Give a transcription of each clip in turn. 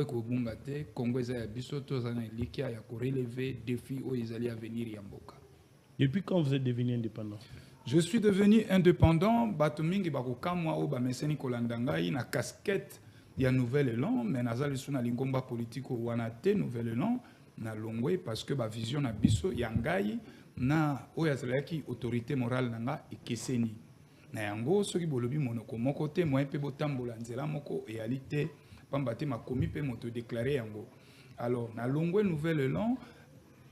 Congo ya biso tozana likia ya relever défi aux Israéliens à venir yamboka. Depuis quand vous êtes devenu indépendant? Je suis devenu indépendant, batomingi bakokamwa o ba meseni kolandangai na casquette ya Nouvel Élan, mais nazali suna lingomba politiko wana te Nouvel Élan na longwe parce que ba vision na biso yangai na o yazalaki autorité morale nanga ekeseni. Na yango soki bolobi monoko moko te moyen pe botambola nzela moko réalité pambate makomi pe moto déclaré yango. Alors na longwe Nouvel Élan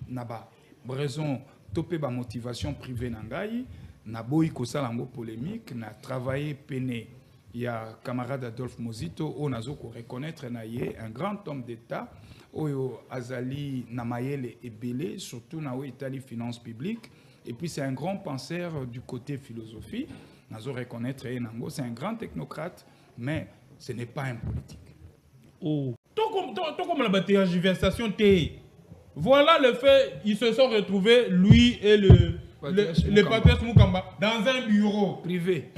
na ba raison topé ba motivation privée nangai na boyi kosala yango polémique na travaillé peine ya camarade Adolphe Mozito on azo ko reconnaître na ye un grand homme d'état oyo azali na mayele ebele surtout na o Italie finance publique et puis c'est un grand penseur du côté philosophie nazo reconnaître nango c'est un grand technocrate mais ce n'est pas un politique. Oh tout comme la tergiversation T. Voilà le fait, ils se sont retrouvés, lui et le Patrice Moukamba, dans un bureau privé.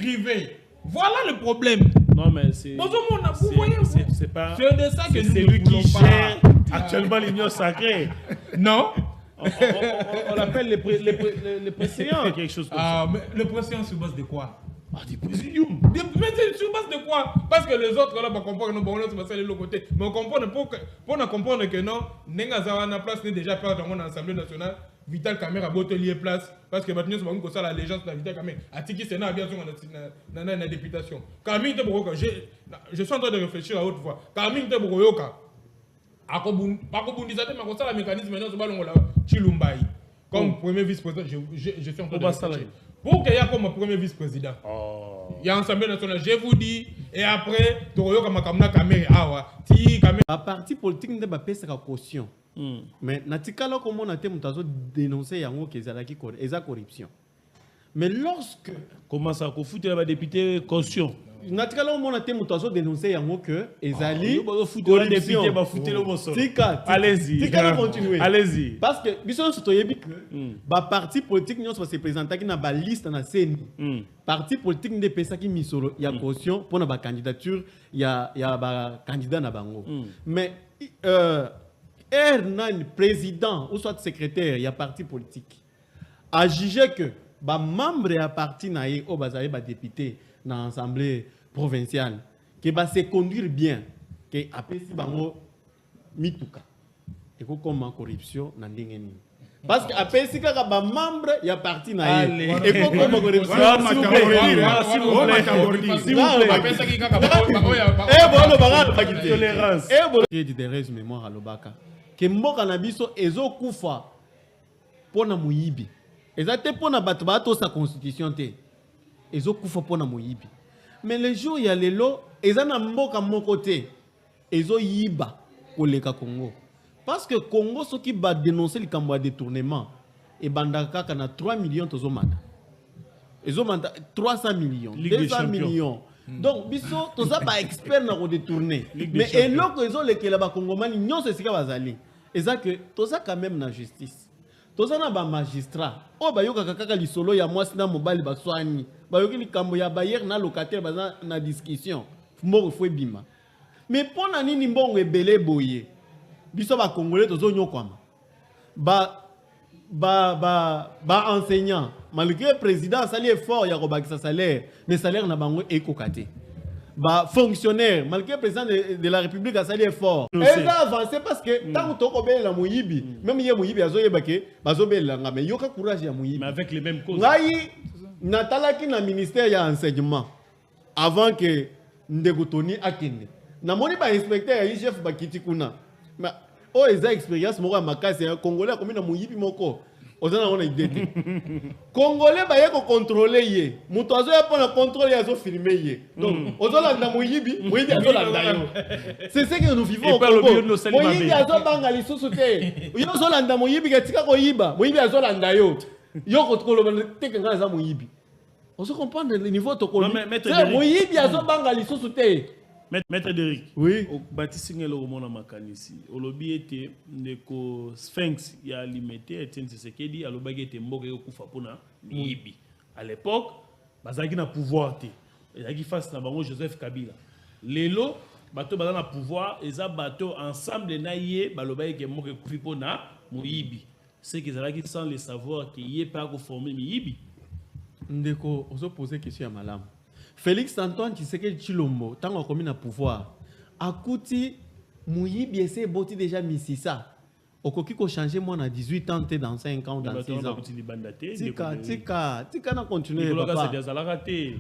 Voilà le problème. Non, mais c'est pas. C'est de ça que c'est lui qui gère actuellement l'Union sacrée. Non. On appelle les présidents, quelque chose comme ça. Mais le président sur base de quoi? Du présidium. Mais c'est sur base de quoi? Parce que les autres là, comprennent que nous sommes passés de l'autre côté. Mais on comprend pour comprendre que non, Nengazawana place n'est déjà pas dans l'Assemblée nationale. Vital Kamerhe a beau lier place parce que maintenant c'est comme ça la légende de Vital Kamerhe. Atiki Sénat a bien sûr dans la députation. Camille Teboroka, je suis en train de réfléchir à haute voix. Camille Teboroka, Akobundizate Makosa la mécanisme maintenant c'est balongola Chilumbai comme premier vice-président. Je suis en train de réfléchir. Pour qu'il y ait comme premier vice-président, il y a l'Assemblée nationale, je vous dis, et après, Toroyoka Makamna Kamerhe Awa, Ti Kamerhe. La parti politique n'est pas payé sa caution. Mais natikala comme on a dénoncé yango que c'est corruption. Mais lorsque comment ça qu'on fout la député caution? Natikala comme on a dénoncé yango que ezali corruption. Allez-y. Continuer. Allez-y. Parce que biso soto yebi que ba parti politique nyonso se présenter qui na ba liste na CENI. Parti politique ne pesa ki misolo ya caution pour na ba candidature ya ba candidat na bango. Mais président ou soit secrétaire, il y a parti politique, a jugé que les membres de parti naïe ou les députés dans l'Assemblée provinciale, qui va se conduire bien, que après si bango mituka, et comment corruption n'a n'ingénie. Parce que après si les membres il y a parti naïe, et comment corruption, s'il mémoire à l'Obaka. Que mboka na biso ezo kufa pona muyibi ezate pona bato bato sa constitution te ezo kufa pona muyibi mais le jour ya lelo ezana mboka moko te ezo yiba koleka Congo parce que Congo soki ba dénoncer le kambo détournement et bandaka kana 3 millions tozo manda ezo manda 300 millions 200 millions. Donc, biso, tout ça pas expert na ko détourner. Mais et loko ezo lekela ba kongomani nyonso esika bazali. Eza que tout ça quand même na justice. Tout ça na ba magistrat. O ba yoka kaka lisolo ya mwasi na mobali ba swani. Ba yoki likambo ya bayer na locataire baza na discussion. Mbongo fwe bima. Mais pona nini mbongo ebele boye. Biso ba congolais tozo nyokwama. Ba enseignant malgré le président sali effort ya kobakisa salaire mais salaire na bango ekokate ba fonctionnaire malgré le président de la République a sali effort elle a avancé parce que tant que toko belela moyibi même ye moyibi azoyeba ke bazobelela nga mais yoka courage ya moyibi mais avec les mêmes causes ngai natalaki na ministère ya enseignement avant que ndegotoni akende na moni ba inspecteur ya chef bakiti kuna mais oh eza expérience moko makasi ya congolais comme na moyibi moko ozana on a idée congolais ba yeko contrôler ye muto azo ya pona contrôler azo filmer ye donc ozolanda moyibi azolanda yo c'est ce que nous vivons au Congo moyibi azobanga lisusu te yo ozolanda moyibi ketika koyiba moyibi azolanda yo yo kotokoloba teke ngala za moyibi on se comprend le niveau tokolo c'est moyibi azobanga lisusu te. Maître Derrick, oui. Au bâtissement le roman makanisi. Au lobby était neko Sphinx y a limité Etienne Tshisekedi à l'obagi était mboka yo kufa pona miyibi. À l'époque, bazaki na pouvoir té. Ezaki face na bango Joseph Kabila. Lelo bateau bazana pouvoir et ça bateau ensemble na yé baloba ke mo ke kufi pona moyibi c'est qu'ils allaient sans le savoir que yé pas ko former moyibi ndeko ozo poser question ya malamu Félix Antoine Tshisekedi Tshilombo tango akomi na pouvoir akuti moyibi ese boti déjà misisa okoki ko changer moi na 18 ans dans 5 ans dans 6 ans tika na continuer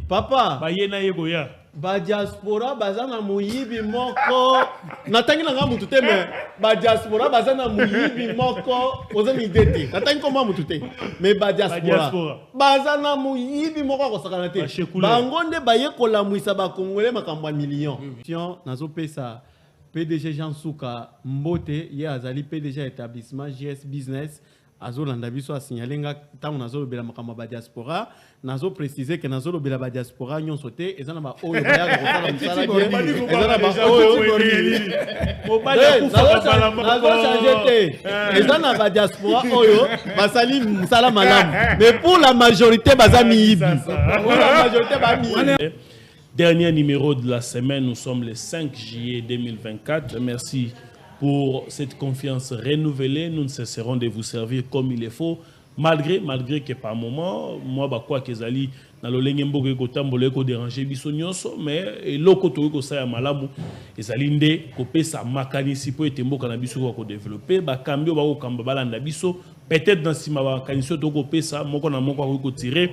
papa ba yena yego ya ba diaspora bazana moyibi moko natangi na nga mutu te mais ba diaspora bazana moyibi moko ozami idete natangi ko mutu te mais ba diaspora bazana moyibi moko ko sakana te bango nde baye ko lamwisa ba congolais makambo million tiens nazo pesa PDG Jean Souka Mbote ye azali PDG établissement GS Business azolanda biso a signaler nga tango nazolobela makambo ba diaspora nazo préciser que nazolobela ba diaspora nyonso te ezana ba oyo bayaka kosala mosala bien ezana ba oyo nazo changer te ezana ba diaspora oyo basali mosala malamu mais pour la majorité bazami yibi pour la majorité ba mi. Dernier numéro de la semaine, nous sommes le 5 juillet 2024. Merci pour cette confiance renouvelée. Nous ne cesserons de vous servir comme il le faut, malgré que par moment, moi, quoi que zali, dans le lengembo que kotambolé ko déranger bisonyoso, mais loko to ko sa ya malamu, ezali nde ko pesa makanisi po etembo kana biso ko développer, ba kambio ba ko kamba balanda biso, peut-être dans sima ba kaniso to ko pesa moko na moko ko tirer.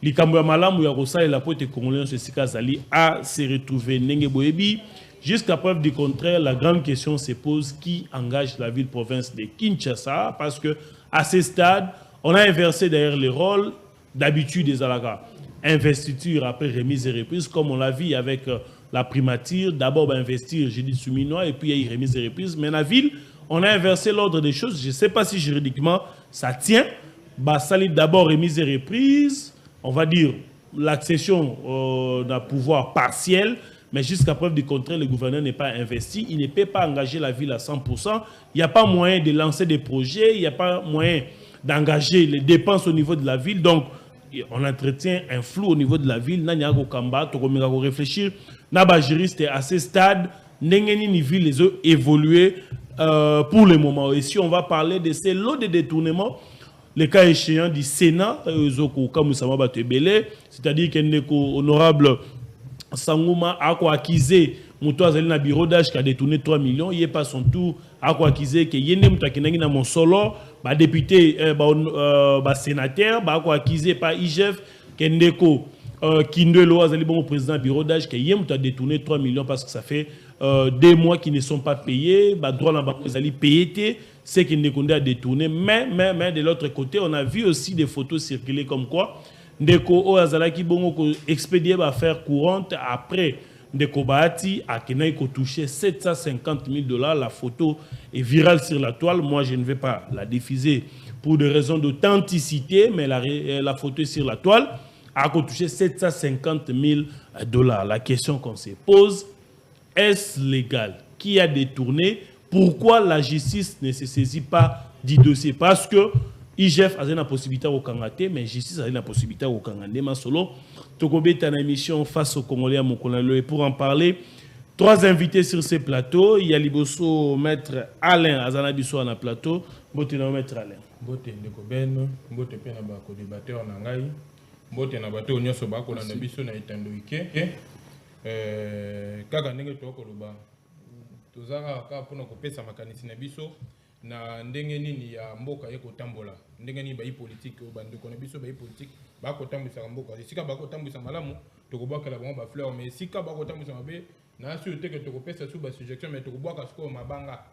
Likambo ya malamu ya kosa la pote congolais ce sika zali a se retrouver nenge boyebi jusqu'à preuve du contraire. La grande question se pose: qui engage la ville-province de Kinshasa? Parce que à ce stade on a inversé d'ailleurs les rôles d'habitude des Alaga. Investiture après remise et reprise, comme on l'a vu avec la primature. D'abord investir Judith Souminois et puis il y a eu remise et reprise. Mais la ville, on a inversé l'ordre des choses. Je ne sais pas si juridiquement ça tient. Sali d'abord remise et reprise. On va dire l'accession d'un pouvoir partiel, mais jusqu'à preuve du contraire, le gouverneur n'est pas investi. Il ne peut pas engager la ville à 100%. Il n'y a pas moyen de lancer des projets. Il n'y a pas moyen d'engager les dépenses au niveau de la ville. Donc, on entretient un flou au niveau de la ville. Nous avons réfléchir. Nous avons juriste à ce stade. Nous ville les ont évolué pour le moment. Et si on va parler de ces lots de détournement, le cas échéant du Sénat, c'est-à-dire que l'honorable Sangouma a acquisé un bureau d'âge qui a détourné 3 millions. Il n'est pas son tour à acquisé que Yenem mon solo, député, sénateur, a acquisé par IGF, Kendeko, Kindelo, le président du bureau d'âge, qui a détourné 3 millions parce que ça fait 2 mois qui ne sont pas payés. Droit la banque, ils allaient payer. C'est qu'il ne a détourné. Mais de l'autre côté, on a vu aussi des photos circuler comme quoi Ndeko Azalaki Bongo expédié va faire courante après Ndeko Bahati a touché $750,000. La photo est virale sur la toile. Moi, je ne vais pas la diffuser pour des raisons d'authenticité, mais la photo est sur la toile. A touché $750,000. La question qu'on se pose, est-ce légal? Qui a détourné? Pourquoi la justice ne se saisit pas du dossier? Parce que IGF a une possibilité au Kangate, mais justice a une possibilité au Kangate. Mais solo, Tokobe est en émission face aux Congolais à Mokonalo. Et pour en parler, 3 invités sur ce plateau. Il y a Liboso, maître Alain Azanabiso à la plateau. Bote na maître Alain. Bote ndeko Ben, bote pe na ba ko débatteur na ngai. Bote na bato nyoso ba ko na biso na itando ike. Kaka ndenge to ko loba. Tozaka ka pona ko pesa makanisi na biso na ndenge nini ya mboka yeko tambola. Ndenge nini ba politique o bande ko na biso ba politique ba ko tambisa mboka. Sika ba ko tambisa malamu to ko bwaka la ba fleur mais sika ba ko tambisa mabe na sûreté que to ko pesa sous ba suggestion mais to ko bwaka siko mabanga.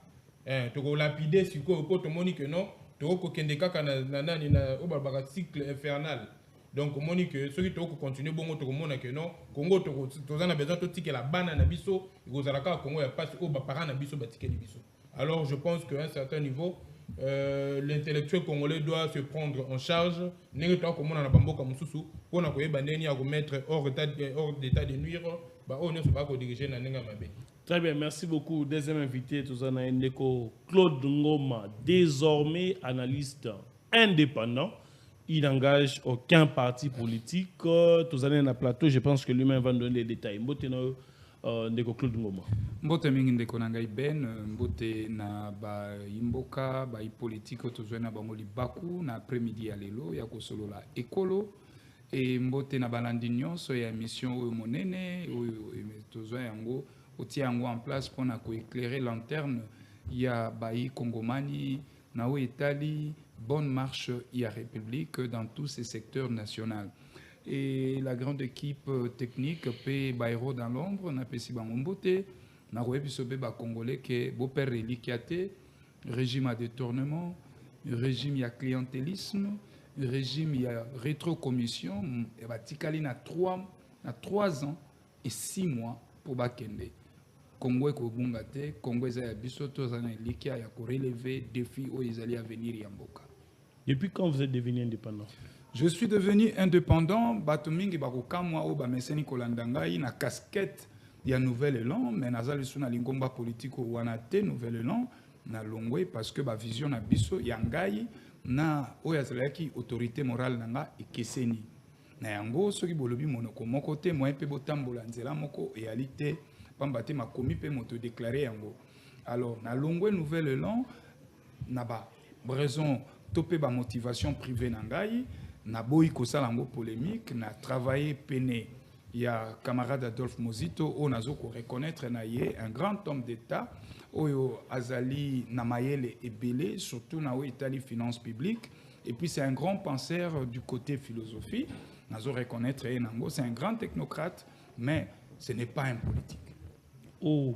To ko lapider siko ko to moni que non to ko kende kaka na nani na o ba cycle infernal. Donc on dit que ceux qui ont continué bon to mona que non Congo to a besoin de ticket la banane na biso gozalaka Congo ya passe au ba parana na biso ba ticket biso. Alors je pense qu'à un certain niveau l'intellectuel congolais doit se prendre en charge n'est pas comme on a bamboka mususu pour na koyeba ndeni ya ko mettre hors d'état de nuire ba on ne se pas ko diriger na nenga mabe. Très bien, merci beaucoup. Deuxième invité, Tozana Ndeko, Claude Ngoma, désormais analyste indépendant. Il n'engage aucun parti politique. Tous années dans le plateau, je pense que lui-même va nous donner les détails. Ndeko Claude Ngoma. Mbote mingi ndeko na ngai Ben, mbote na ba imboka, ba politique tozwe na bango libaku na après-midi ya lelo ya kosolola ekolo et mbote na balandi nyonso ya émission oyo monene oyo tozwe yango otia yango en place pour na ko éclairer lanterne ya bayi kongomani na o etali bonne marche ya République dans tous ces secteurs nationaux. Et la grande équipe technique paie Bairo dans l'ombre, na pesi bangombote, na roebisobe ba congolais que beau père reliquiaté, régime à détournement, régime ya clientélisme, régime ya rétrocommission, et ba tikali na 3 ans et 6 mois pour bakende. Congo ko bungate, Congo za biso tozana likia ya ko relever défi o izali à venir ya mboka. Depuis quand vous êtes devenu indépendant? Je suis devenu indépendant, batomingi bakokamwa o ba meseni kolandangai na casquette ya Nouvel Élan, mais nazali suna lingomba politiko wana te Nouvel Élan na longwe parce que ba vision na biso ya ngai na oyazalaki autorité morale nanga ekeseni. Na yango soki bolobi monoko moko te moyen pe botambola nzela moko réalité pamba te makomi pe moto déclarer yango. Alors na longwe Nouvel Élan na ba raison topé ba motivation privée nangai na boyi kosalango polémique na travaillé peine ya camarade Adolphe Mozito on a ko reconnaître na ye un grand homme d'état oyo azali na mayele ebele surtout na o Italie finance publique et puis c'est un grand penseur du côté philosophie nazo reconnaître nango c'est un grand technocrate mais ce n'est pas un politique. Oh,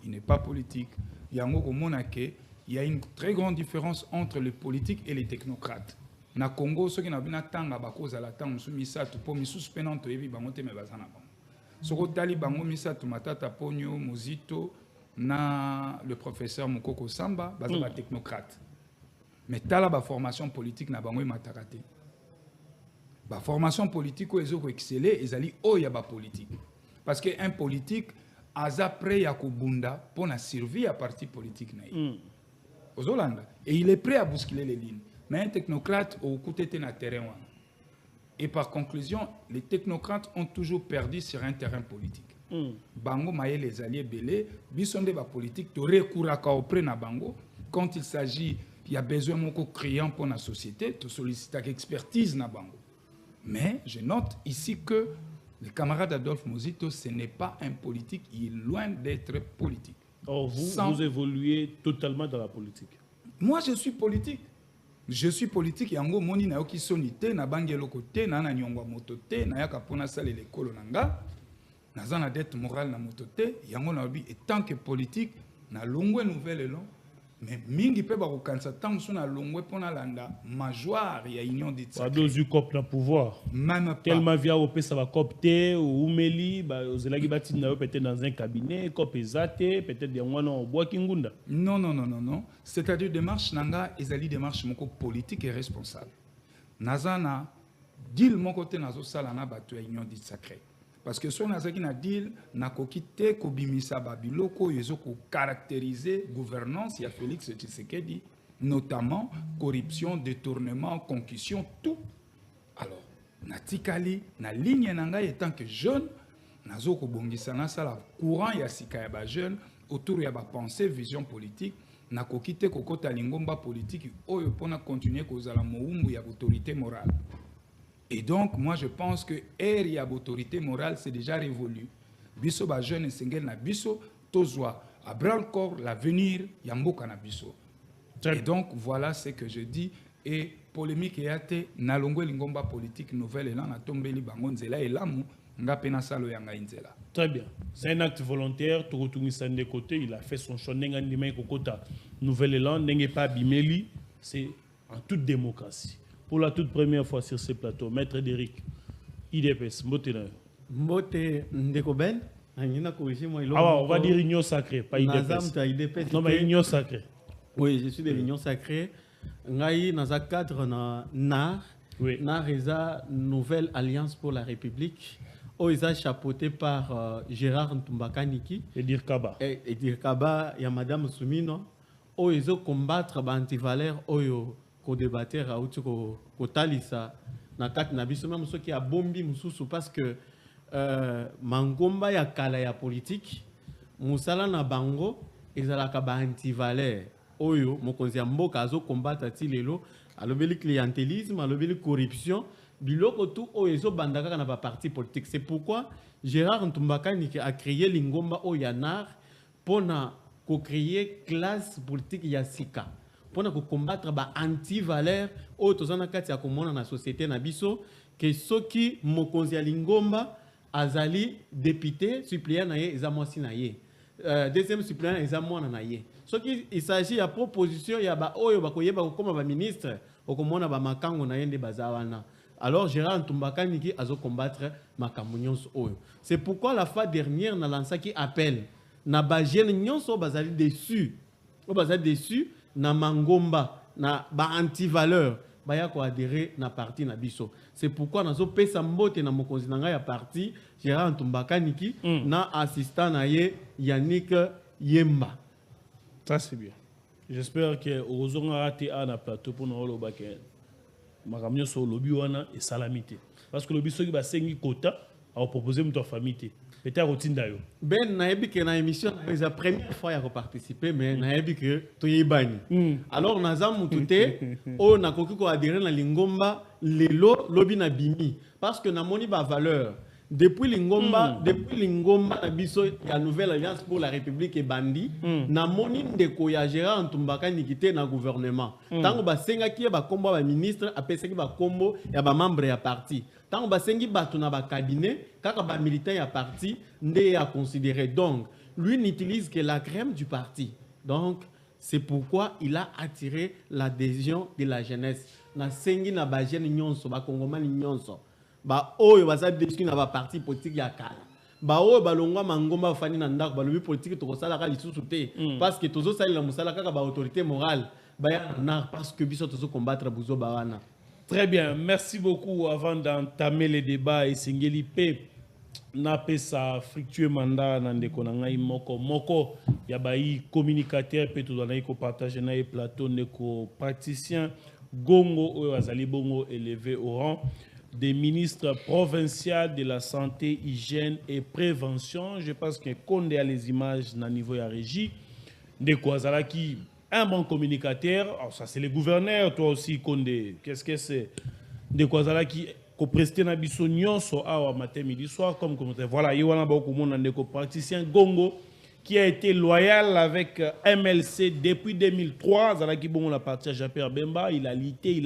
il n'est pas politique. Yango ko monake il y a une très grande différence entre les politiques et les technocrates. Na Congo, ceux qui n'ont pas tanga bakoza la tanga sumisa tu po misus penanto ebi bangote me bazana bango. Soko tali bango misa tu matata ponyo Mozito na le professeur Mukoko Samba bazaba technocrate. Mais tala ba formation politique na bango matakate. Ba formation politique o ezoko exceller ezali o ya ba politique. Parce que un politique aza prêt ya kobunda pour na survie à parti politique na ye. Aux Hollande et il est prêt à bousculer les lignes. Mais un technocrate au côté de terrain. Et par conclusion, les technocrates ont toujours perdu sur un terrain politique. Bango maye les alliés belé, bisonde ba politique, to rekuraka auprès na bango quand il s'agit, il y a besoin moko criant pour la société, to solliciter expertise na bango. Mais je note ici que le camarade Adolphe Mozito, ce n'est pas un politique, il est loin d'être politique. Or vous évoluez totalement dans la politique. Moi je suis politique. Je suis politique yango moni na yoki sonité na bangelo côté na na nyongwa mototé na yaka pona sale l'école nanga na zana dette morale na mototé yango na bi et tant que politique na longwe Nouvel Élan mais mingi pe ba ko kansa tant so na longwe pona landa majoire ya union dit ça dozu cop na pouvoir même tellement via au pe ça va copter ou umeli ba ozelagi bati na peut-être dans un cabinet cop ezate peut-être ya ngwana o bois kingunda. Non, c'est-à-dire démarche nanga ezali démarche moko politique et responsable nazana deal moko te nazo sala na bato ya union dit sacré parce que so nazaki na deal na kokite ko bimisa babiloko yezo ko caractériser gouvernance ya Félix Tshisekedi notamment corruption, détournement, concussion, tout. Alors natikali na ligne nanga étant que jeune nazo ko bongisa na sala courant ya sika ya ba jeune autour ya ba pensée vision politique na kokite kokota lingomba politique oyo pona continuer kozala moumbu ya autorité morale. Et donc moi je pense que ère ya autorité morale c'est déjà révolu. Biso ba jeune sengel na biso tozwa à bras le corps l'avenir ya mboka na biso. Et donc voilà ce que je dis et polémique yate na longwe lingomba politique Nouvel Élan na tombeli bango nzela elamu nga pena salo yanga nzela. Très bien. C'est un acte volontaire. Touroutoumi de côté, il a fait son choix. Nengan Kokota, Nouvel Élan, n'est pas Bimeli. C'est en toute démocratie. Pour la toute première fois sur ce plateau, Maître Derrick, IDPS, Mbote. Mbote Ndekoben, on va dire union sacrée, pas IDPS. Non, mais union sacrée. Oui, je suis de l'union sacrée. Ngai Naza cadre na NAR. NAR est la Nouvelle Alliance pour la République. Oisa chapeauté par Gérard Ntumbakaniki et Dirkaba. Et Dirkaba, il y a Madame Soumino. Oizo combattre l'antivaleur, oyo ko débattre à outu ko talisa na kat na biso même ceux qui a bombi mususu parce que mangomba ya kala ya politique musala na bango ezalaka ba antivaleur oyo mokonzi ya mboka azo combattre ti lelo alobeli clientélisme alobeli corruption biloko tout oyo ezo bandaka na ba parti politique. C'est pourquoi Gérard Ntumbakani a créé lingomba oyo ya nar pona ko créer classe politique ya sika pona ko combattre ba antivaleur oyo tozana kati ya komona na société na biso que soki mokonzi ya lingomba azali député suppléant na ye eza mwasi na ye deuxième suppléant eza mwana na ye soki il s'agit ya proposition ya ba oyo bakoyeba kokoma ba ministre okomona ba makango na ye nde bazawana. Alors Gérard Ntumbakani qui azo combattre makambo nyonso oyo. C'est pourquoi la fois dernière na lança qui appelle na ba jeune nyonso bazali dessus na mangomba na ba anti-valeur baya ko adhérer na parti na biso. C'est pourquoi nazo pesa mbote na mokonzi na ngai ya parti Gérard Ntumbakani ki na assistant na ye Yannick Yemba. Ça c'est bien. J'espère que Ozonga raté à na plateau pour nous le baquet. Makamyo so lobby wana et salamité. Parce que lobby soki ba sengi quota a proposer mon famille. Peut-être rotinda yo. Ben naebi que na émission c'est la première fois ya participer mais naebi que toyebani. Alors naza mutute o nakoki ko adhérer na lingomba lelo lobby na bimi parce que na moni ba valeur depuis lingomba na biso ya Nouvelle Alliance pour la République et bandi na moni ndeko ya Gérard Ntumbakani kité na gouvernement tango basenga ki ba kombo ba ministre apesaki ba kombo ya ba membre ya parti tango basengi bato na ba cabinet kaka ba militant ya parti ndé à considérer. Donc lui n'utilise que la crème du parti. Donc c'est pourquoi il a attiré l'adhésion de la jeunesse na sengi na ba jeune nyonso ba kongomani nyonso ba oyo baza deski na ba parti politique ya kala ba oyo balongwa mangomba fani na ndako ba lobi politique to kosala ka lisusu te parce que tozo sali la musala kaka ba autorité morale ba ya na parce que biso tozo combattre buzo ba wana. Très bien, merci beaucoup. Avant d'entamer les débats et singeli pe na pesa fructueux mandat na ndeko na ngai moko ya bayi communicateur pe to na ko partager na plateau ndeko praticien Gongo oyo azali bongo élevé au rang des ministres provinciaux de la santé, hygiène et prévention. Je pense que Konde a les images na niveau ya régie. Ndeko azalaki un bon communicateur. Alors ça c'est le gouverneur, toi aussi Konde. Qu'est-ce que c'est? Ndeko azalaki ko prester na biso nyonso awa matin midi soir comme commentaire. Voilà, yowana ba ko mona ndeko praticien Gongo qui a été loyal avec MLC depuis 2003. Azalaki bon la partie à Jean-Pierre Bemba, il a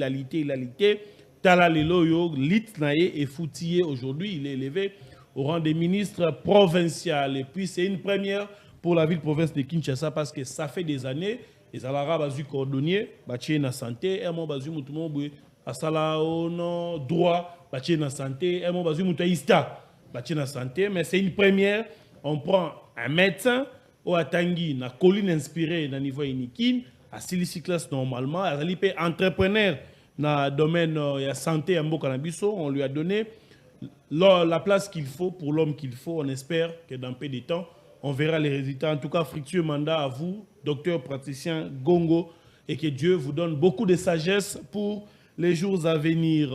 lité. Tala Leloyo, lit nae et foutillé aujourd'hui, il est élevé au rang des ministres provinciaux. Et puis c'est une première pour la ville-province de Kinshasa parce que ça fait des années, les Alara bazu cordonnier, bâti na santé, et mon bazu moutoumon boué, asala ono droit, bâti na santé, et mon bazu moutaïsta, bâti na santé, mais c'est une première. On prend un médecin, au Atangi, na colline inspirée, na niveau inikin, à Siliciclas normalement, à Zalipé entrepreneur. Dans le domaine de la santé, on lui a donné la place qu'il faut pour l'homme qu'il faut. On espère que dans peu de temps, on verra les résultats. En tout cas, fructueux mandat à vous, docteur praticien Gongo, et que Dieu vous donne beaucoup de sagesse pour les jours à venir.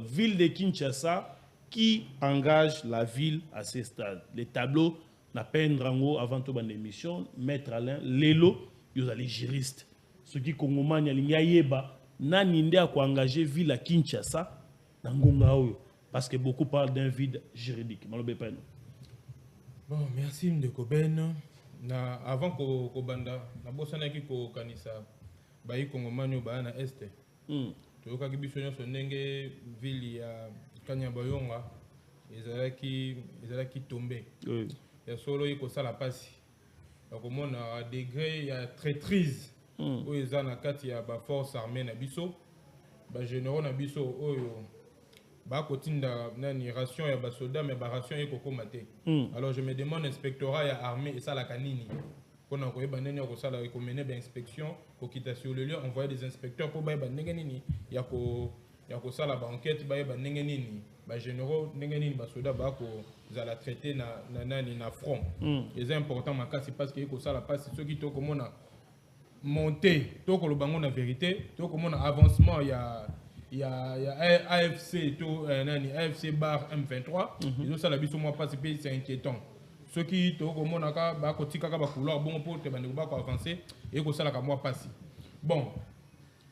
Ville de Kinshasa qui engage la ville à ce stade. Les tableaux, n'a pas un drango avant toute émission, Maître Alain, Lelo, vous allez juriste. Ce qui Congomani, yeba. Nani nde a engagé ville à Kinshasa na ngonga oyo parce que beaucoup parlent d'un vide juridique. Malobe Peno. Bon, merci Ndeko Ben. Na avant ko banda na bosana ki ko kanisa bayi Kongomani ba na este. To ka kibiso nyo ndenge ville ya Kanyabayonga ezalaki tombé. Oui. Ya solo yiko sala pasi. Akomona degré ya traîtrise. Oyo eza na kati ya ba force armée na biso ba généraux na biso oyo ba kotinda nani ration ya ba soldats mais ba ration ekoko mate. Alors je me demande inspectorat ya armée et ça la kanini pona ko yeba nene ko sala ko mener ba inspection ko kita sur le lieu envoyer des inspecteurs pour ba ndenge nini ya ko sala ba enquête ba ndenge nini ba généraux ndenge nini ba soldats ba ko zala traiter na nani na front. C'est important makasi parce que ko sala passe ceux qui to komona monter to ko bango na vérité to ko mona avancement il y a AFC tout AFC bar M23 ils ont ça la biso moi participer c'est inquiétant ceux qui to ko monaka ba ko tikaka ba couloir bon pour te bande ba ko avancer et ko sala ka moi passer bon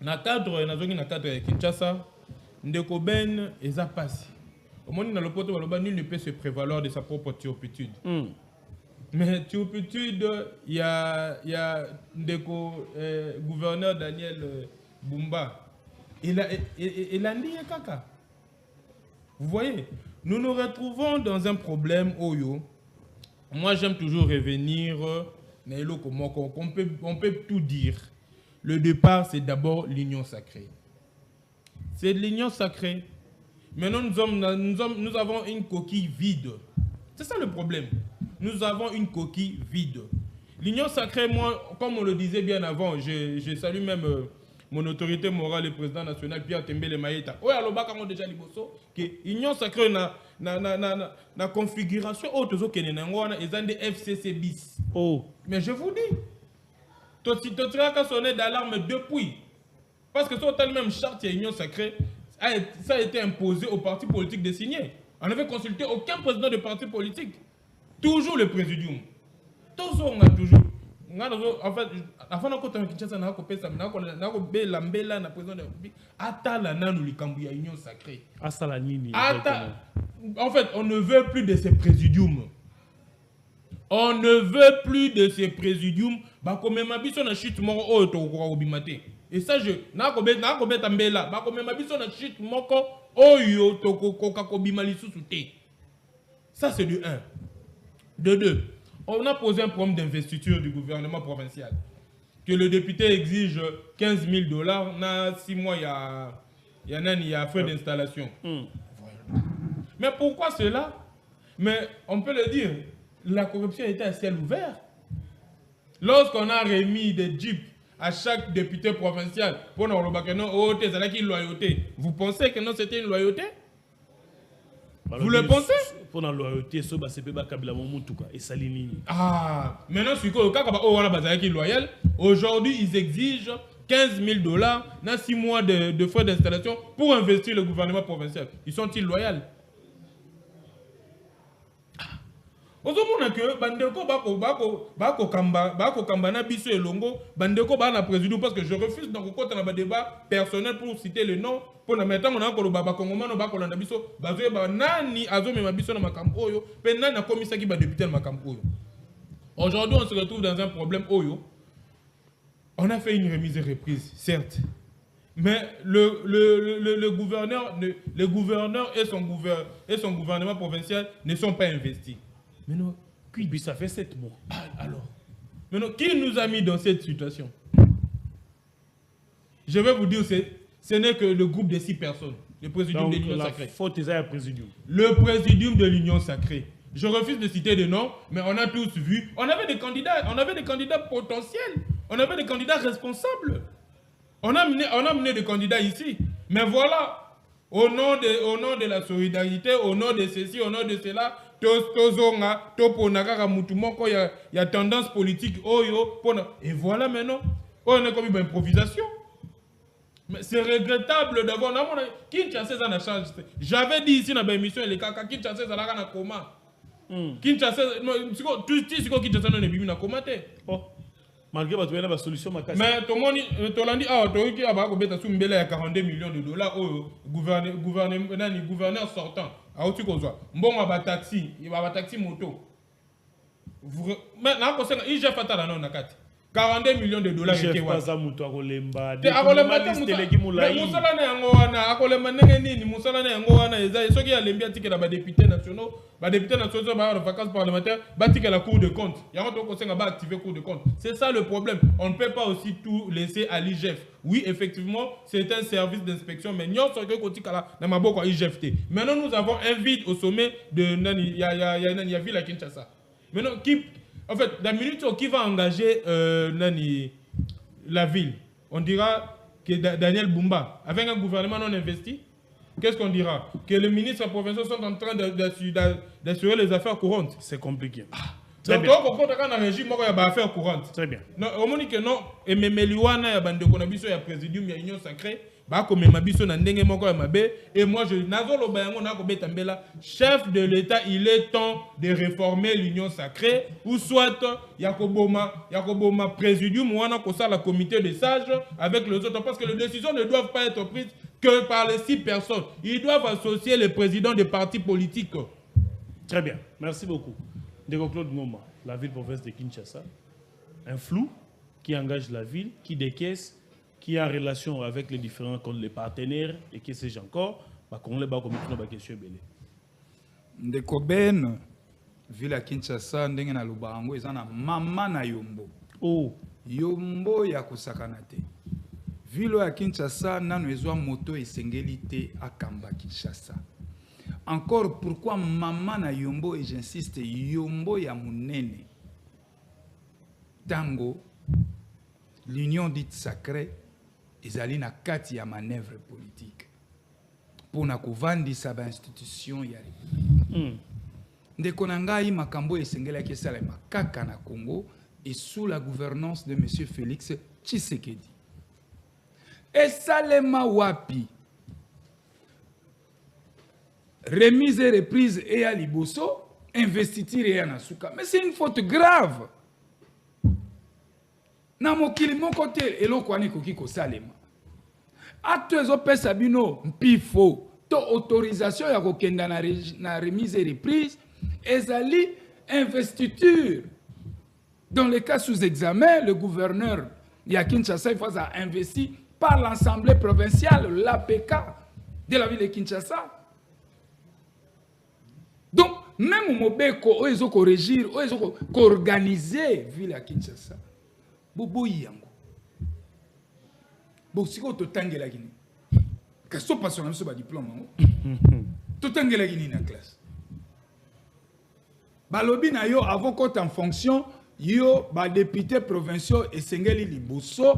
na cadre na zongi na cadre ya Kinshasa ndeko ben eza passer au monde dans le poto baloba nul ne peut se prévaloir de sa propre turpitude mais turpitude il y a ndeko gouverneur Daniel Bumba il a dit kaka. Vous voyez, nous nous retrouvons dans un problème Oyo. Moi j'aime toujours revenir mais on peut tout dire. Le départ c'est d'abord l'union sacrée. C'est l'union sacrée. Maintenant nous avons une coquille vide. C'est ça le problème. Nous avons une coquille vide. L'union sacrée, moi, comme on le disait bien avant, je salue même mon autorité morale, le président national Pierre Tembele Maïta. Oui, alors, on a déjà dit que l'union sacrée na configuration autre que ils ont des FCC bis. Oh. Mais je vous dis, tu as sonné d'alarme depuis. Parce que c'est même charte de l'union sacrée, ça a été imposé aux partis politiques de signer. On n'avait consulté aucun président de parti politique. Toujours le présidium. Toujours on a toujours. En fait, avant de côté Kinshasa na ko pesa na ko bela mbela na président de la République atala nanu likambu ya union sacrée. Asala nini. En fait, on ne veut plus de ces présidiums. On ne veut plus de ces présidiums. Ba ko mema biso na chute moko o to ko obimate. Et ça je na ko beta mbela ba ko mema biso na chute moko oyo to ko ka bima lisusu te. Ça c'est de 1. De 2. On a posé un problème d'investiture du gouvernement provincial. Que le député exige $15 000, na 6 mois, il y a frais d'installation. Mais pourquoi cela? Mais on peut le dire, la corruption était à ciel ouvert. Lorsqu'on a remis des jeeps à chaque député provincial, pour nous dire que non, c'est une loyauté. Vous pensez que non, c'était une loyauté? Vous le pensez? Pour la loyauté, c'est pas Kabila Momutuka et Salini. Ah, maintenant, c'est que loyal. Aujourd'hui, ils exigent $15 000 dans 6 mois de frais d'installation pour investir le gouvernement provincial. Ils sont-ils loyaux? Ozomona que bandeko bako kamba na biso elongo bandeko ba na président parce que je refuse donc quand on a un débat personnel pour citer le nom pour na mettre on a ko ba kongomano ba ko landa biso bazoye ba nani azomema biso na makambo oyo pe nani na komisa ki ba député na makambo oyo. Aujourd'hui on se retrouve dans un problème oyo. On a fait une remise et reprise certes. Mais le gouverneur et son gouvernement provincial ne sont pas investis. Mais non, puis ça fait 7 mois. Ah, alors, maintenant, qui nous a mis dans cette situation? Je vais vous dire, ce n'est que le groupe de 6 personnes, le présidium de l'Union sacrée. Le présidium de l'Union sacrée. Je refuse de citer des noms, mais on a tous vu. On avait des candidats potentiels, on avait des candidats responsables. On a mené des candidats ici. Mais voilà, au nom de la solidarité, au nom de ceci, au nom de cela, il y a tendance politique. Et voilà maintenant, on est comme une improvisation. Mais c'est regrettable d'avoir. J'avais dit ici dans l'émission, les caca, Kinshasa, ça n'a pas comment. Kinshasa, tu dis que Kinshasa n'a pas comment. Malgré la solution, mais tout le monde dit que tu as 42 millions de dollars au gouverneur sortant. Bon, il y a un taxi moto. Maintenant, il y a 42 millions de dollars. Il y a députés nationaux, vacances parlementaires, la Cour de compte. C'est ça le problème. On ne peut pas aussi tout laisser à l'IGF. Oui, effectivement, c'est un service d'inspection, mais nous sommes maintenant, nous avons un vide au sommet de Ville à Kinshasa. Maintenant, en fait, la minute qui va engager la ville, on dira que Daniel Bumba, avec un gouvernement non investi, qu'est-ce qu'on dira? Que les ministres provinciaux sont en train d'assurer les affaires courantes. C'est compliqué. Très bien. Donc, on a un régime qui a affaires courantes. Très bien. On dit que non, et même Liwana, il y a un présidium, il y a une union sacrée, bakomema biso na ndenge moko ya mabe. Et moi je nazoloba yango na kobeta mbela, chef de l'État, il est temps de réformer l'union sacrée, ou soit yakoboma présidium wana kosala comité de sages avec les autres, parce que les décisions ne doivent pas être prises que par les 6 personnes. Ils doivent associer les présidents des partis politiques. Très bien, merci beaucoup. Ndeko Claude Ngoma, la ville-province de Kinshasa, un flou qui engage la ville, qui décaisse, qui est en relation avec les différents comptes, les partenaires, et qui sais-je encore, qu'on les bat comme une question belé. Ndeko Ben, ville à Kinshasa, ndenge na lubango, ezana mama na yombo. Oh. Yombo ya kusakana te. Ville à Kinshasa, nanu ezwa moto esengeli te akamba Kinshasa. Encore pourquoi maman na yombo, et j'insiste, yombo ya munene. Tango, l'union dite sacrée, ezali na kati ya manœuvre politique. Pour na kovandisa ba institution ya république. Ndeko na ngai makambo esengela kesala makaka na Congo et sous la gouvernance de M. Félix Tshisekedi. Esalema wapi? Remise et reprise et à liboso, investiture et à nasuka. Mais c'est une faute grave. Na mokili moko te eloko ani koki kosalema. Acte ezopesa bino mpifo to autorisation ya kokenda na remise et reprise ezali investiture. Dans le cas sous examen, le gouverneur ya Kinshasa a investi par l'Assemblée provinciale, l'APK de la ville de Kinshasa. Donc, même au Mobeko, où ils ont régir, où ils ont organiser la ville de Kinshasa. Bobo yango. Bon, si tu tangue la Guinée. Qu'est-ce que tu passes sur le diplôme? Tu tangue la Guinée dans la classe. Balobi na yo avant qu'on en fonction, yo ba député provinciaux et sengeli liboso,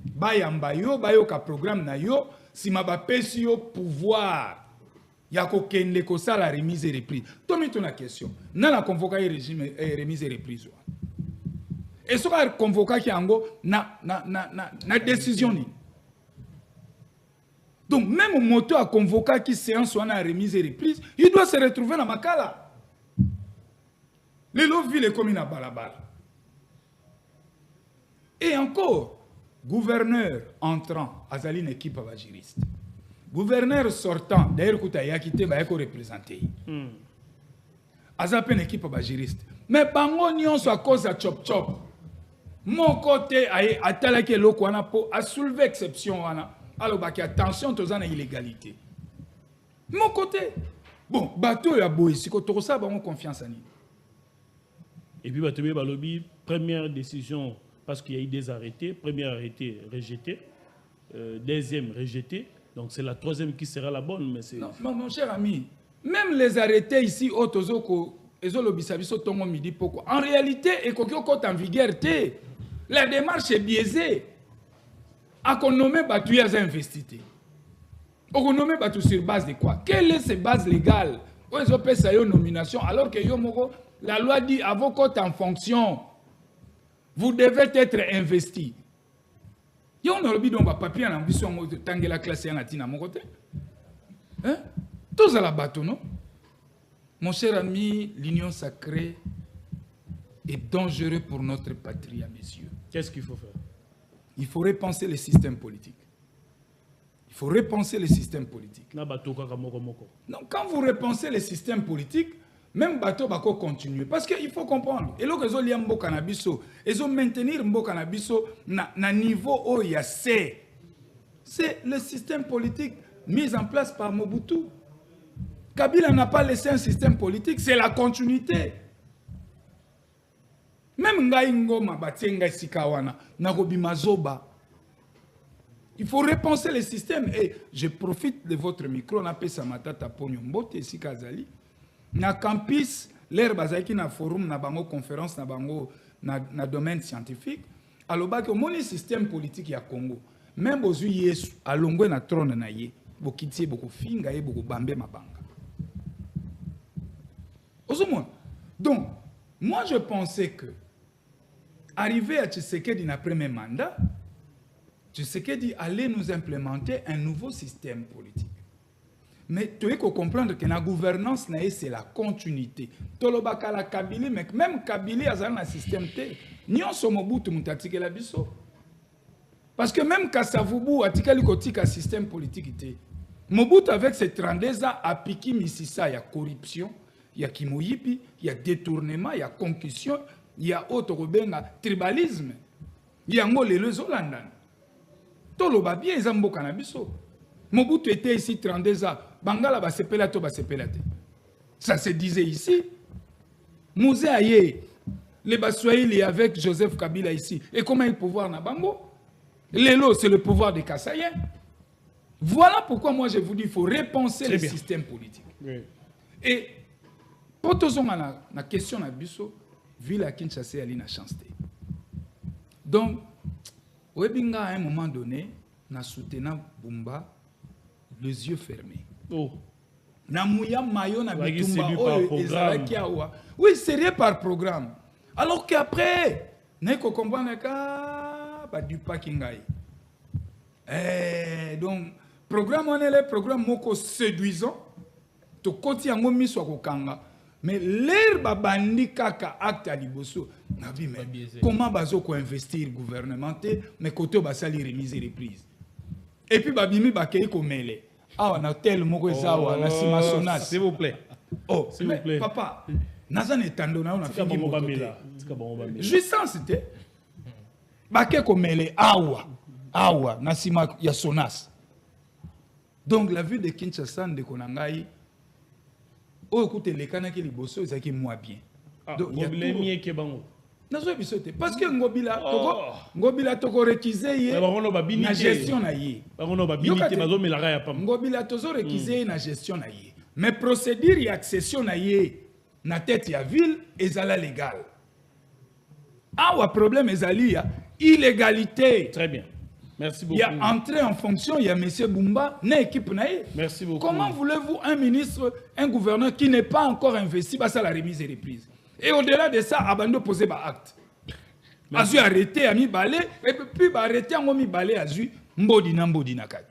ba yamba yo, ba yo ka programme na yo, si ma ba pesi yo pouvoir. Yako kende ko sala remise et reprise. Tomi ton la question. Na la convoqué régime remise et reprise. Et ce qu'on convoqué qui ango na décision ni. Donc même au moto a convoqué qui séance ou na remise et reprise, il doit se retrouver dans Makala. Les lots villes comme une balabala. Et encore, gouverneur entrant, azali une équipe avagiriste. Gouverneur sortant, d'ailleurs, Koutaya quitté, va être représenté. Azapé une équipe avagiriste. Mais bango nyon soit cause à chop chop. Mon côté a atalake l'okwana po a soulevé exception wana. Alors bah attention tous en illégalité. Mon côté. Bon, bateau ya boy si ko to ça bango confiance en lui. Et puis Batoué Balobi, première décision parce qu'il y a eu des arrêtés, premier arrêté rejeté, deuxième rejeté. Donc c'est la troisième qui sera la bonne, mais c'est... Non, mon cher ami, même les arrêtés ici, en réalité, en vigueur, la démarche est biaisée. A qu'on nomme Batou Yaza investité. On nomme Batou sur base de quoi? Quelle est cette base légale? Où ils ont fait sa nomination alors que la loi dit à vos comptes en fonction, vous devez être investi. Yon a le donc papier en ambition de tanguer la classe en latin à mon côté. Hein? Tous à la bateau, non? Mon cher ami, l'union sacrée est dangereuse pour notre patrie, à mes yeux. Qu'est-ce qu'il faut faire? Il faut repenser le système politique. Il faut repenser le système politique. Non, quand vous repensez le système politique, même bateau va continuer. Parce qu'il faut comprendre. Et là, ils ont lié Mbo Cannabiso. Ils ont maintenir Mbo Cannabiso na niveau où il y a C. C'est le système politique mis en place par Mobutu. Kabila n'a pas laissé un système politique, c'est la continuité. Même Ngai Ngoma, Batenga Sikawana, Nagobi Mazoba. Il faut repenser le système. Et je profite de votre micro, on appelle ça Matata Ponyombote, Sikazali. Na campus, l'air bazaki na forum, na bango conférence, na bango na domaine scientifique. Alors que mon système politique ya Congo, même aux Yesu, à longue na trône na ye, bokiti boko finga ye boko bambe mabanga. Donc, moi je pensais que arrivé à Tshisekedi na premier mandat, Tshisekedi allait nous implémenter un nouveau système politique. Mais tu dois comprendre que la gouvernance, c'est la continuité. Tolobaka la Kabylie, mais même Kabylie a un système T. Nyon Somobutu mutatike la biso. Parce que même Kasavubu a un système politique. Mobutu avec ses 32 ans a piqué Misisa, il y a corruption, il y a kimoyipi, il y a détournement, il y a concussion, il y a autre tribalisme. Il y a les Holandais. Toloba bien ils ont cannabis. Mobutu était ici 32 ans. Bangala va se pelato, va se pelate. Ça se disait ici. Mouzé Aye, les Baswahili avec Joseph Kabila ici. Et comment il pouvoir na bango? L'élo, c'est le pouvoir des Kassaïens. Voilà pourquoi moi je vous dis qu'il faut repenser le système politique. Oui. Et pour tous la question na biso, ville à Kinshasa elle a chance. Donc Webinga, à un moment donné, n'a soutenu Bumba les yeux fermés. Oh. Namouya Mayo n'a Bumba. Oui, sérieux par programme. Alors qu'après, n'est qu'on comprend que du pakingai. Donc, programme on est le programme moko séduisant. To koti yango miso kokanga. Mais l'herbe bandi kaka acte à liboso. Comment bazo ko investir gouvernementé mais côté basali remise et reprise. Et puis babimi bakei ko mele. Ah on a tel moko ezawa na sima sonas. S'il vous plaît. Oh, s'il vous plaît. Papa, nazan etando na on a fini bomba. Jouissance c'était. Bakei ko mele awa na sima ya sonas. Donc la ville de Kinshasa de Konangai. Oh, écoutez, les canaux qui sont beaux, ils sont moins bien. Donc, il y a tout. Parce que Ngobila toko réquisé na gestion na yé. Ngobila tozo réquisé na gestion na yé. Mais procédure et accession na yé na tête ya ville ezala légal. Ah ouais, problème ezali ya illégalité. Très bien. Merci beaucoup. Il y a entré en fonction, il y a M. Bumba, une équipe naïe. Merci beaucoup. Comment voulez-vous un ministre, un gouverneur qui n'est pas encore investi, bah ça la remise et reprise. Et au-delà de ça, abandon poser bah acte. Azu arrêté, a mis balai, et puis bah arrêté, on mis balai, azu, mbodina kat.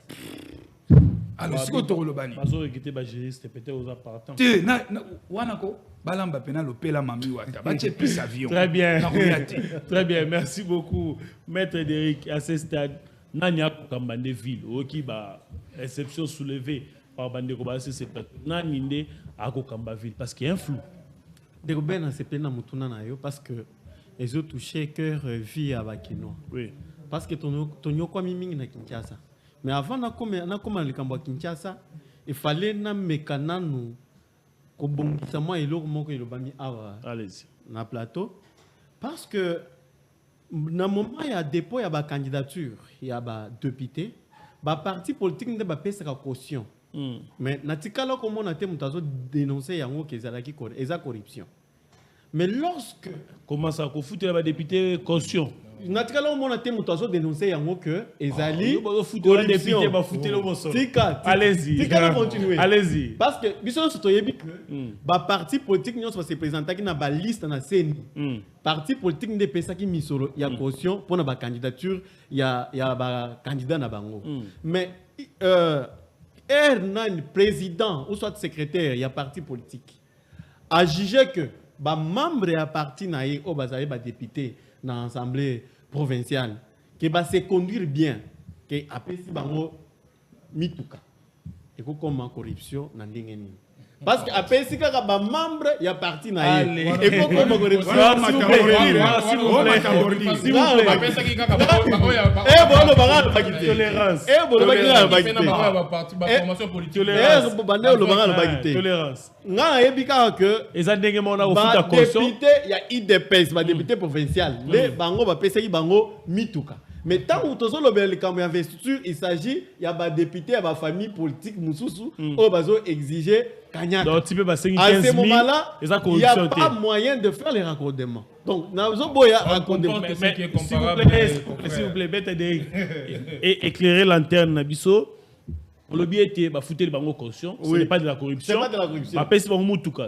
Alors, c'est quoi ton lobani? Bazo qui était bagé, c'était peut-être aux appartements. Wanako, balamba pena lopela mami wata. Bache plus avion. Très bien. Très bien, merci beaucoup, Maître Derrick. À ce stade, Nanya Kambande ville, qui ba exception soulevée par Bande Kobasi, c'est pas Naninde à Kamba ville parce qu'il y a un flou. De Robin a se plaint à yo parce que ils ont touché cœur vie à Bakino. Oui. Parce que ton yoko miming na Kinshasa. Mais avant na comme le Kamba Kinshasa, il fallait na mekananu ko bongisa moi eloko moko elobami awa. Allez-y. Na plateau parce que na moment il y a dépôt il y a ba candidature, il y a ba député, ba parti politique ne ba pesa ka caution. Mais na tikala comme on a été mutazo dénoncer yango que ezalaki corruption. Mais lorsque comment ça ko foutre ba député caution. Na tikala on a été mutazo dénoncer yango que ezali corruption. Député ba foutre le bon sort. Allez-y. Tikala continuer. Allez-y. Parce que biso so toyebi que ba parti politique nyonso va se présenter na ba liste na CENI. Parti politique ne pesa ki misolo ya caution pour na ba candidature ya ba candidat na bango. Mais Hernan, président ou soit secrétaire, il y a parti politique, a jugé que les membres de parti naïe ou les députés dans l'Assemblée provinciale, qui va se conduire bien, que après si bango mituka, et comment corruption n'a n'ingénie. Parce que après si kaka ba membre il y a parti naïe et comment corruption s'il vous plaît tolérance tolérance nga yebika que eza ndenge mona ofuta caution député ya IDPS ba député provincial le bango ba pesa ki bango mituka. Mais tant que vous avez le investiture, il s'agit il y a des députés, il y a des familles politiques, Moussoussou, qui ont exigé Kanyaka. Donc, à ce moment-là, il n'y a pas moyen de faire les raccordements. Donc, nous avons beau raccordement. S'il vous plaît, et éclairer lanterne Nabiso. Le biais était foutre le bango caution, ce n'est pas de la corruption. Ce n'est pas de la corruption.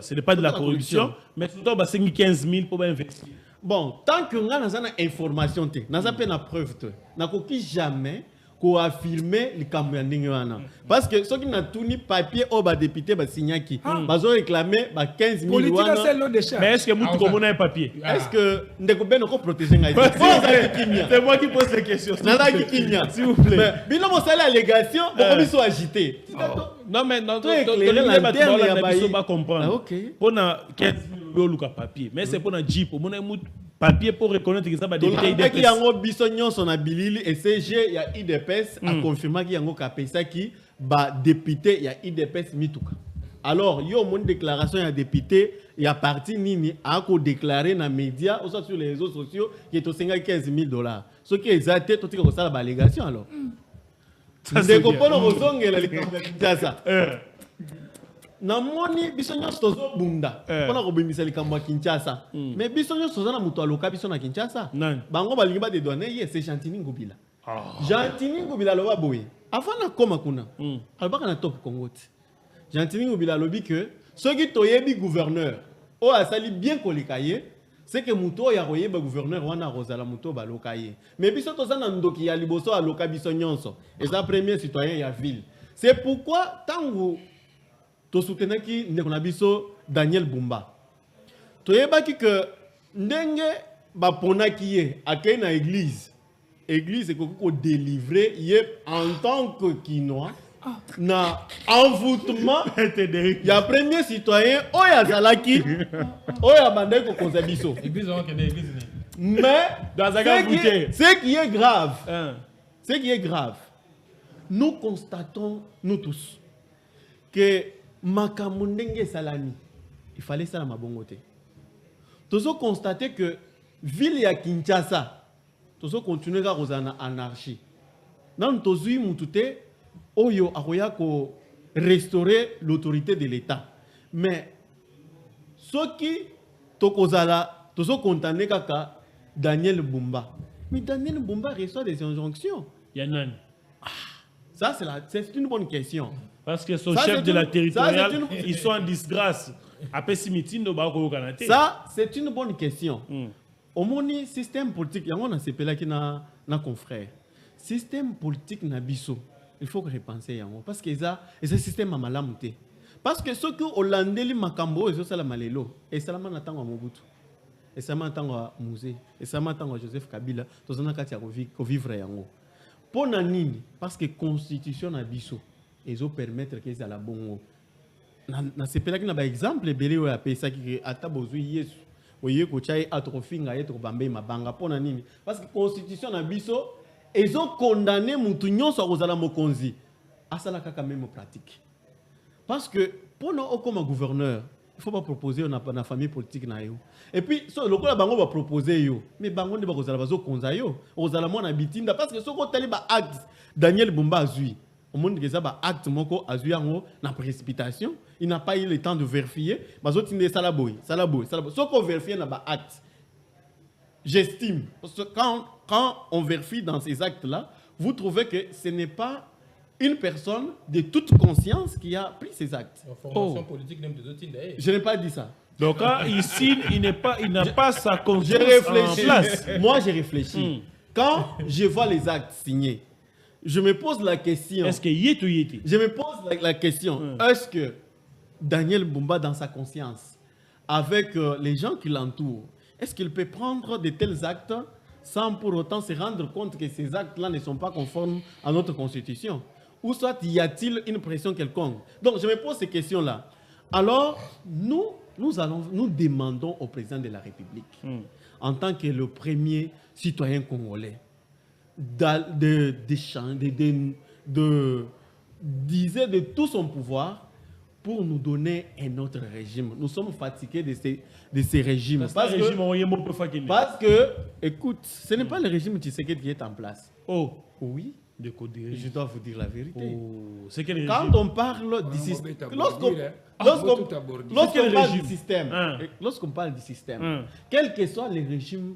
Ce n'est pas de la corruption, mais surtout 15 000 pour investir. bon, tant que nous avons une information, nous avons une preuve, nous n'avons jamais affirmer les Camerounais. Parce que ceux qui n'ont tout ni papier au député, ils ont réclamé 15 000 politique euros. c'est l'eau de charge. Mais est-ce que vous avez un papier? Est-ce que nous devons protéger les C'est moi qui pose les questions. S'il vous plaît. Mais nous avons la allégation, ils sont agités. Non, mais non, pas comprendre. Pour 15 000 euros papier. Mais c'est pour un Jeep. Pour un papier pour reconnaître que ça va député IDPS. Il y a un bisognon son habilité et CG il y a IDPS a confirmé qu'il y a un capesa qui va député il y a IDPS mituka. Alors il y a une déclaration il y a député il y a parti nini a encore déclaré dans les médias ou sur les réseaux sociaux qui est au 15 000 $. Ce qui est exact tout que ça la allégation alors. C'est qu'on peut le resonner là ça. Namoni bisonyo stozo bunda pona kobimisa likambo Kinshasa mais bisonyo stozo na muto aloka biso na Kinshasa bango balingi ba de donner ye c'est Gentini Ngobila Gentini Ngobila loba boye avant na koma kuna albaka na top Congo Gentini Ngobila lobi que ceux qui toyebi gouverneur o asali bien kolikaye c'est que muto ya koyeba gouverneur wana rozala muto balokaye mais biso toza na ndoki ya liboso aloka bisonyonso et ça premier citoyen ya ville c'est pourquoi tango to soutenir qui Nekonabiso Daniel Bumba. To yebaki que ndenge bapona qui est à na église. Église est ko délivrer en tant que Kinois na envoûtement il y a premier citoyen oya zalaki oya bandé ko konzabiso. Église on que église. Mais dans ce qui est grave. Ce qui est grave. Nous constatons nous tous que Makamundenge Salami, il fallait ça à ma bongote. Tous constater que ville ya Kinshasa, tous continuer à rosana anarchie. Nan tozui mutute oyo akoya ko restaurer l'autorité de l'État. Mais ceux qui tokozala tous condamner kaka Daniel Bumba. Mais Daniel Bumba reçoit des injonctions. Yannan. Ça c'est une bonne question. Parce que son chef de la territoriale, ils sont en disgrâce. Ça, c'est une bonne question. Au moni système politique, il y a un CPLA qui n'a confrère. Système politique n'a biso. Il faut repenser yango parce que ça, ce système a malamute. Parce que ceux qui Hollandais li makambo ils ont ça la malelo et ça la manatanga Mobutu. Et ça manatanga Musée et ça manatanga Joseph Kabila. Tous on a katia ko vivre yango. Pour nanini parce que constitution na biso. Ils ont permettre qu'ils aient la bonne. C'est pas qu'il y a un exemple, belé ou a payé ça qui a tabozu yesu. Oye ko chai atrofinga yeto bambe mabanga pona nini. Parce que constitution na biso, ils ont condamné mutu nyonso kozala mokonzi. Asala kaka même pratique. Parce que pour nous comme gouverneur, il faut pas proposer on a na famille politique na yo. Et puis so lokola bango va proposer yo, mais bango ne ba kozala bazo konza yo. Ozala mona bitinda parce que soko tali ba acte Daniel Bumba azui. Au monde que ça va acte moko azuyango na précipitation, il n'a pas eu le temps de vérifier, bazo tinde salaboy. Ce qu'on vérifie na ba acte. J'estime parce que quand on vérifie dans ces actes là, vous trouvez que ce n'est pas une personne de toute conscience qui a pris ces actes. Formation politique même de je n'ai pas dit ça. Donc ici, il n'a pas sa conscience en place. Moi, j'ai réfléchi. Quand je vois les actes signés, je me pose la question. Est-ce que yéti? Je me pose la question. Est-ce que Daniel Bumba, dans sa conscience, avec les gens qui l'entourent, est-ce qu'il peut prendre de tels actes sans pour autant se rendre compte que ces actes-là ne sont pas conformes à notre constitution? Ou soit y a-t-il une pression quelconque? Donc je me pose ces questions-là. Alors, nous demandons au président de la République, en tant que le premier citoyen congolais, d'user de tout son pouvoir pour nous donner un autre régime. Nous sommes fatigués de ces régimes. Parce que, écoute, ce n'est pas le régime Tshisekedi qui est en place. Oh, oui. Je dois vous dire la vérité. Oh, c'est quel régime? Quand on parle du système, lorsqu'on parle du système, quel que soit le régime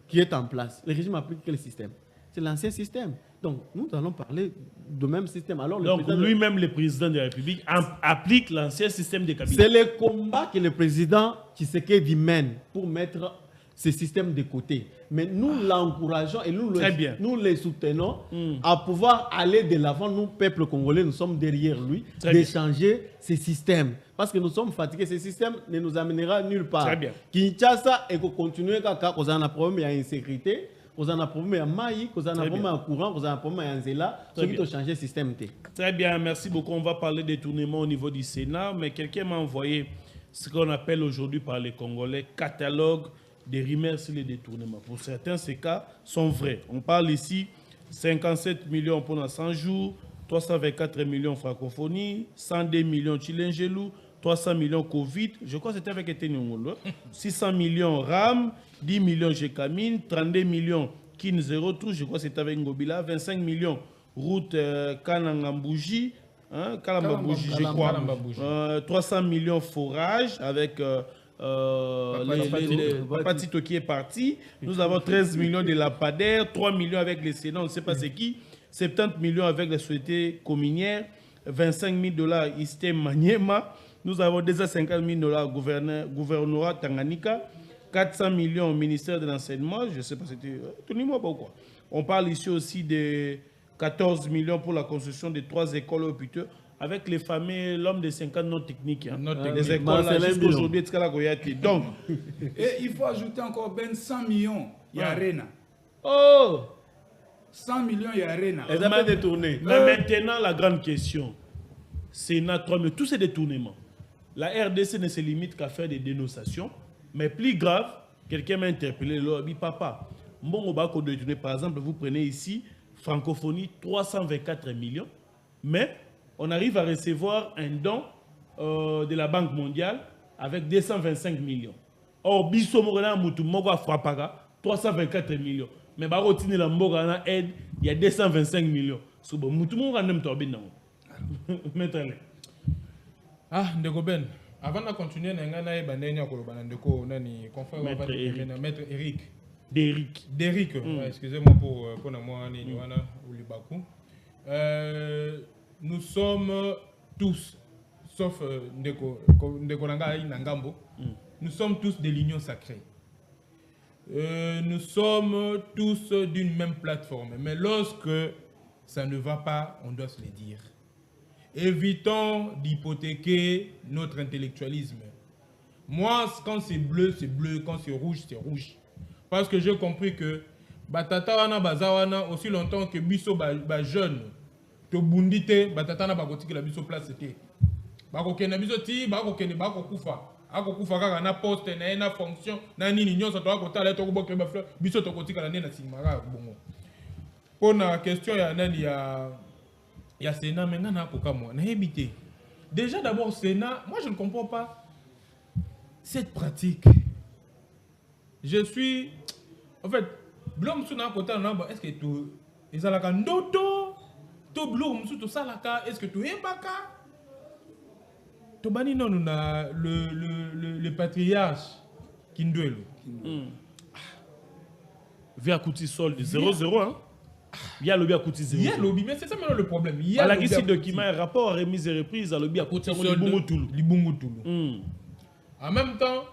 qui est en place, le régime applique quel système? C'est l'ancien système. Donc, nous allons parler du même système. Alors, donc, lui-même, le président de la République, applique l'ancien système de Kabila. C'est le combat que le président Tshisekedi mène pour mettre ce système de côté. Mais nous l'encourageons et nous les soutenons à pouvoir aller de l'avant. Nous, peuple congolais, nous sommes derrière lui, de changer ce système. Parce que nous sommes fatigués. Ce système ne nous amènera nulle part. Très bien. Kinshasa et qu'on continue quand on a un problème d'insécurité, qu'on a un problème de maïs, qu'on a un problème de courant, qu'on a un problème de zéla, c'est qu'il faut changer le système. Très bien, merci beaucoup. On va parler des tournements au niveau du Sénat, mais quelqu'un m'a envoyé ce qu'on appelle aujourd'hui par les Congolais catalogue des rumeurs sur les détournements. Pour certains, ces cas sont vrais. On parle ici 57 millions pendant 100 jours, 324 millions francophonie, 102 millions Chilengelou, 300 millions Covid, je crois que c'était avec Etenyongolo, 600 millions RAM, 10 millions Gécamine, 32 millions Kin 02, je crois que c'était avec Ngobila, 25 millions route Kanangambouji, Kalambabouji, je crois, 300 millions forage avec Papatito qui est parti. Nous avons 13 millions de lampadaires, 3 millions avec les Sénats, on ne sait pas c'est qui, 70 millions avec la société communière, 25 000 $ Isté Maniema. Nous avons déjà 50 000 $ gouvernorat Tanganyika, 400 millions au ministère de l'enseignement, je ne sais pas si c'était tout le monde ou quoi. On parle ici aussi de 14 millions pour la construction de 3 écoles hôpitaux, avec les fameux, l'homme de 50 non techniques. Les écoles là, jusqu'aujourd'hui, donc, et il faut ajouter encore 100 millions, il y a Arena. Oh 100 millions, il y a Arena. Elles ont détourné. Mais maintenant, la grande question, c'est notre, tous ces détournements. La RDC ne se limite qu'à faire des dénonciations, mais plus grave, quelqu'un m'a interpellé, dit papa, par exemple, vous prenez ici, francophonie, 324 millions, mais on arrive à recevoir un don de la Banque mondiale avec 225 millions. Or, Bisso Morena Moutoumoko Frapaga, 324 millions. Mais Barotine la Mbogana aide, il y a 225 millions. So, Moutoumoko n'aime pas bien. Mettez-le. Ah, Ndeko Ben, avant de continuer, Maître Eric. D'Eric, excusez-moi pour moi, nous sommes tous, sauf Ndeko Nangambo, nous sommes tous de l'union sacrée. Nous sommes tous d'une même plateforme. Mais lorsque ça ne va pas, on doit se le dire. Évitons d'hypothéquer notre intellectualisme. Moi, quand c'est bleu, c'est bleu. Quand c'est rouge, c'est rouge. Parce que j'ai compris que Batata wana bazawana aussi longtemps que biso ba jeune to bundite Batata na bakotiki la biso place c'était. Bakokena biso ti bakokene bakokufa. Akokufa kaka na poste na fonction na nini nyonso to akotala to kuboke ba fleur biso to kotika la na simara bongo. Pour la question ya nani ya Sénat maintenant na koka moi na habité. Déjà d'abord Sénat, moi je ne comprends pas cette pratique. Je suis en fait blom suna kota na est-ce que tu ezalaka ndoto to blom su to salaka est-ce que tu ebaka to bani non na le patriarche Kindwelo via Kouti sol de 0-0 hein. Il y a lobby à Kouti 0. Il y a lobby, mais c'est ça maintenant le problème. Il y a la question de qui m'a un rapport à remise et reprise à lobby à Kouti Libungu Toulou. En même temps,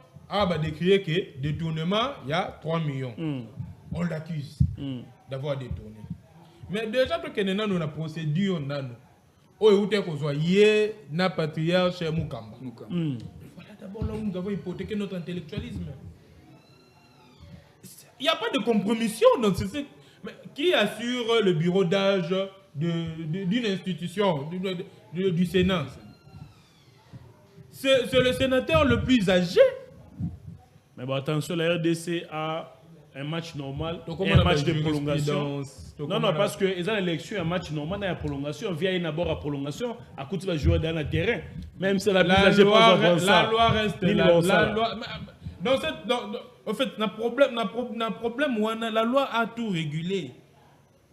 décrire que détournement, il y a 3 millions. On l'accuse d'avoir détourné. Mais déjà, tout nous avons une procédure. Voilà d'abord là où nous avons hypothéqué notre intellectualisme. Il n'y a pas de compromission dans ce site. Qui assure le bureau d'âge d'une institution, du Sénat? C'est le sénateur le plus âgé. Mais bon, attention, la RDC a un match normal et un match de prolongation. Non, parce que ils ont l'élection, un match normal et une prolongation. Via une abord à prolongation, à côté de jouer dans le terrain. Même si la loi reste la loi. En fait, le problème, la loi a tout régulé.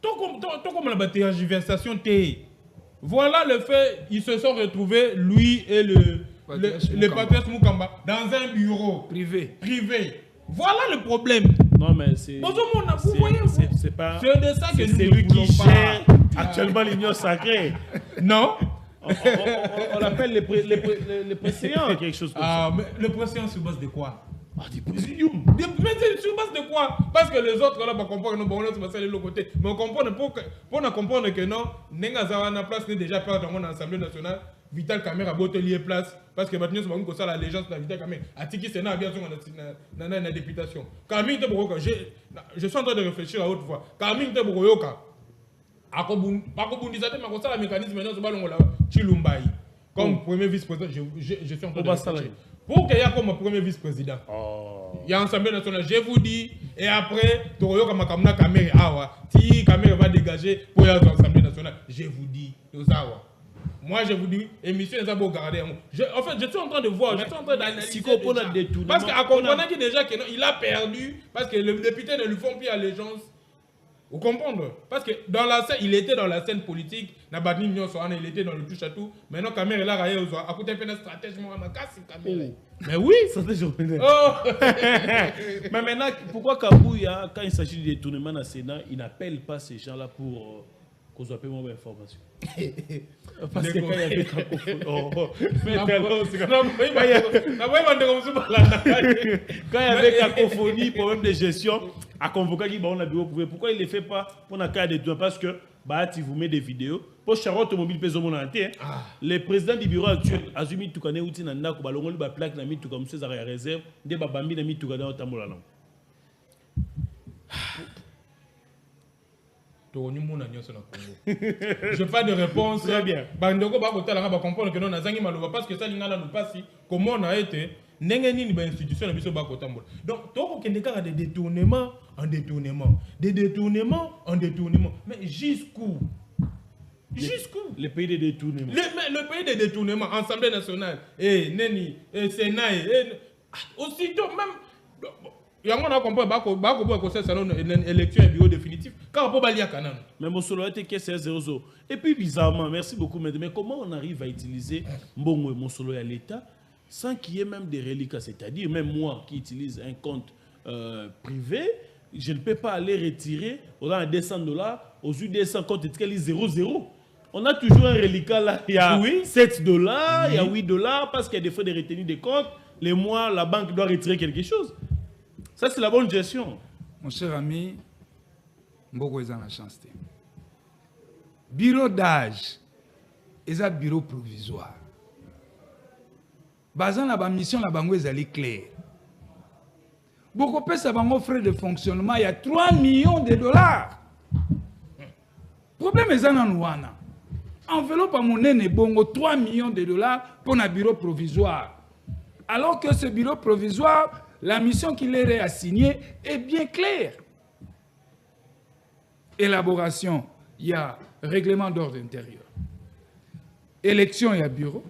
Tout comme la tergiversation, voilà le fait, ils se sont retrouvés, lui et le patriarche Moukamba, dans un bureau privé. Voilà le problème. Non, mais c'est pas. C'est de ça que c'est lui qui gère actuellement l'union sacrée. Non. On appelle les présidents, quelque chose comme ça. Mais le président se base de quoi? Ah, des présidiums. Mais c'est sur base de quoi? Parce que les autres là, comprennent que nous sommes de l'autre côté. Mais on comprend pour comprendre que non, Nenga Zawana place n'est déjà pas dans l'Assemblée nationale. Vital Caméra Botelier place. Parce que maintenant, c'est comme ça l'allégeance de Vital Caméra. A Tiki Sénat, bien sûr, dans la députation. Camille Teboroka, je suis en train de réfléchir à haute voix. Camille Teboroka, à Kobundisate, mais comme ça, le mécanisme maintenant, c'est pas l'ongola Chilumbaï. Comme premier vice-président, je suis en train de réfléchir. Pour qu'il y ait comme premier vice-président, il y a l'Assemblée nationale, je vous dis, et après, Toroyo Makamna Caméra, si Caméra va dégager pour l'Assemblée nationale, je vous dis, moi je vous dis, émission est à beau garder. En fait, je suis en train de voir, je suis en train d'analyser. Parce qu'à comprendre qu'il déjà il a perdu, parce que les députés ne lui font plus allégeance. Vous comprenez? Parce que dans la scène, il était dans la scène politique, il était dans le touche à tout. Maintenant, Caméra est là, il a coûté un peu de stratège. Mais oui! Mais maintenant, pourquoi Kabouya, quand il s'agit de détournement dans le Sénat, il n'appelle pas ces gens-là pour qu'on soit peu moins d'informations? Parce que quand il y avait quand il y avait cacophonie, problème de gestion, à convoquer qui on a bureau privé, pourquoi il ne le fait pas pour un cas de détournement? Parce que si vous mettez des vidéos, pour Charlotte Automobile pèse au monde entier, le président du bureau actuel, Azumi Toukane Outi Nanda, ko balongo ba plaque na mi tout comme ça ça réserve, des babambi na mi Toukane au tambola non. Je n'ai pas de réponse. Très bien. Bandoko va comprendre que non, parce que ça, nous passe comment on a été. Institution donc, il y a des détournements en détournement. Des détournements en détournement. Mais jusqu'où? Jusqu'où? Le pays des détournements. Le pays des détournements, Assemblée nationale, Neni, Sénat, aussitôt même. Il y a un compris que élection et bureau définitif. Quand on peut balayer à Canaan. Mais mon solo était que c'est 0. Et puis bizarrement, merci beaucoup, mais comment on arrive à utiliser mon solo à l'État sans qu'il y ait même des reliquats? C'est-à-dire, même moi qui utilise un compte privé, je ne peux pas aller retirer au $200, aux US200 comptes étiquetés 0. On a toujours un reliquat là, il y a $7, il y a $8, parce qu'il y a des frais de retenue des comptes. Les mois, la banque doit retirer quelque chose. Ça, c'est la bonne gestion. Mon cher ami, Mboko est dans la chance. Bureau d'âge, c'est un bureau provisoire. Basant la mission, la banque est claire. Beaucoup de frais de fonctionnement, il y a $3 millions. Le problème est dans Nouana. Enveloppe à mon nez, bongo $3 millions pour un bureau provisoire. Alors que ce bureau provisoire, la mission qu'il est assignée est bien claire. Élaboration, il y a règlement d'ordre intérieur. Élection, il y a bureau.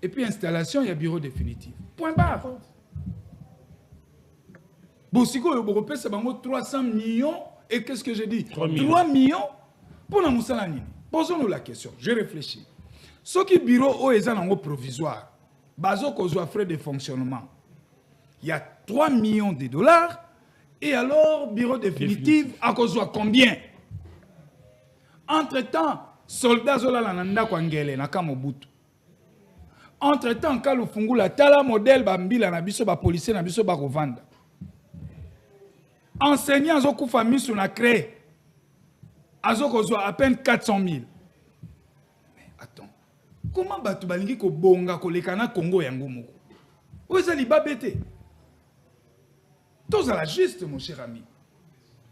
Et puis installation, il y a bureau définitif. Point barre. Bon, si vous avez 300 millions, et qu'est-ce que je dis? 3 millions pour la Moussalani. Posons-nous la question, je réfléchis. Ce qui est bureau est un provisoire, baso qu'on soit frais de fonctionnement. Il y a $3 millions. Et alors, bureau définitif, à cause de combien? Entre-temps, soldats zola lananda kwangele na kamobutu. Entre-temps, quand le fungu la tala modèle bambila na biso ba policier na biso ba kovanda. Enseignants zoku famille sur la créé. Azoko zo à peine 400 000. Mais attends. Comment batu balingi ko bonga ko lekana Congo yango moko? Où est li babete? Tous à la juste, mon cher ami.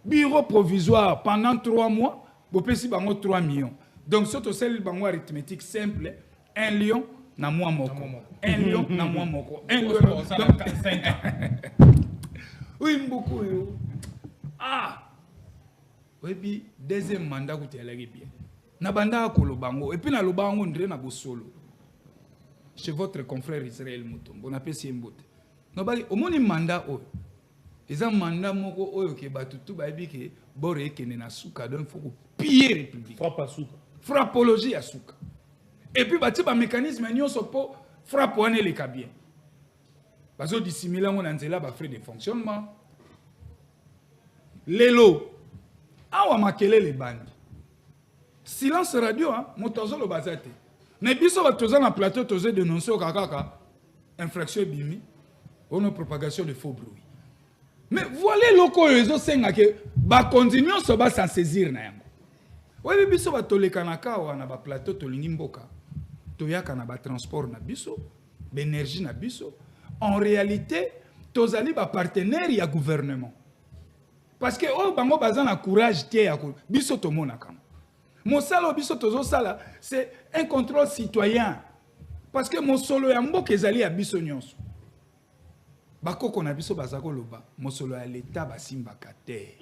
Bureau provisoire pendant 3 mois, vous pouvez bango 3 millions. Donc, c'est celle bango arithmétique simple, 1 lion na moi moko. 1 lion na moi moko. 1 lion na 5 ans. Oui, beaucoup. Ah! Oui, puis, deuxième mandat, vous avez bien. Na banda kolo bango. Et puis, na lo bango, ndre na bosolo. Chez votre confrère Israël Mouton. Bon appel, c'est un bout. Nobody, au moins, mandat, oh. Les mandat moko oyo ke batutu ba bi ke bore kene na suka donc faut piller république frappe à suka frappologie à suka et puis bati ba mécanisme nyonso po frappe wana le bien bazo dissimuler ngo na nzela ba frais de fonctionnement lelo awa makele le bandi silence radio hein motozo lo bazate mais biso batoza na plateau toze dénoncer kakaka infraction bimi On a propagation de faux bruits. Mais voilà loko les osenga que ba continuer so ba s'en saisir na yango. Oui biso ba toleka na kawa na ba plateau tolingi mboka. Toyaka na ba transport na biso, ba énergie na biso. En réalité, tozali ba partenaire ya gouvernement. Parce que oh bango bazan na courage tie ya ko biso to mona kama. Mosala biso tozo sala, c'est un contrôle citoyen. Parce que mosolo ya mboka ezali ya biso nyonso. Bakoko na biso bazako loba, mosolo ya l'état basimba kate.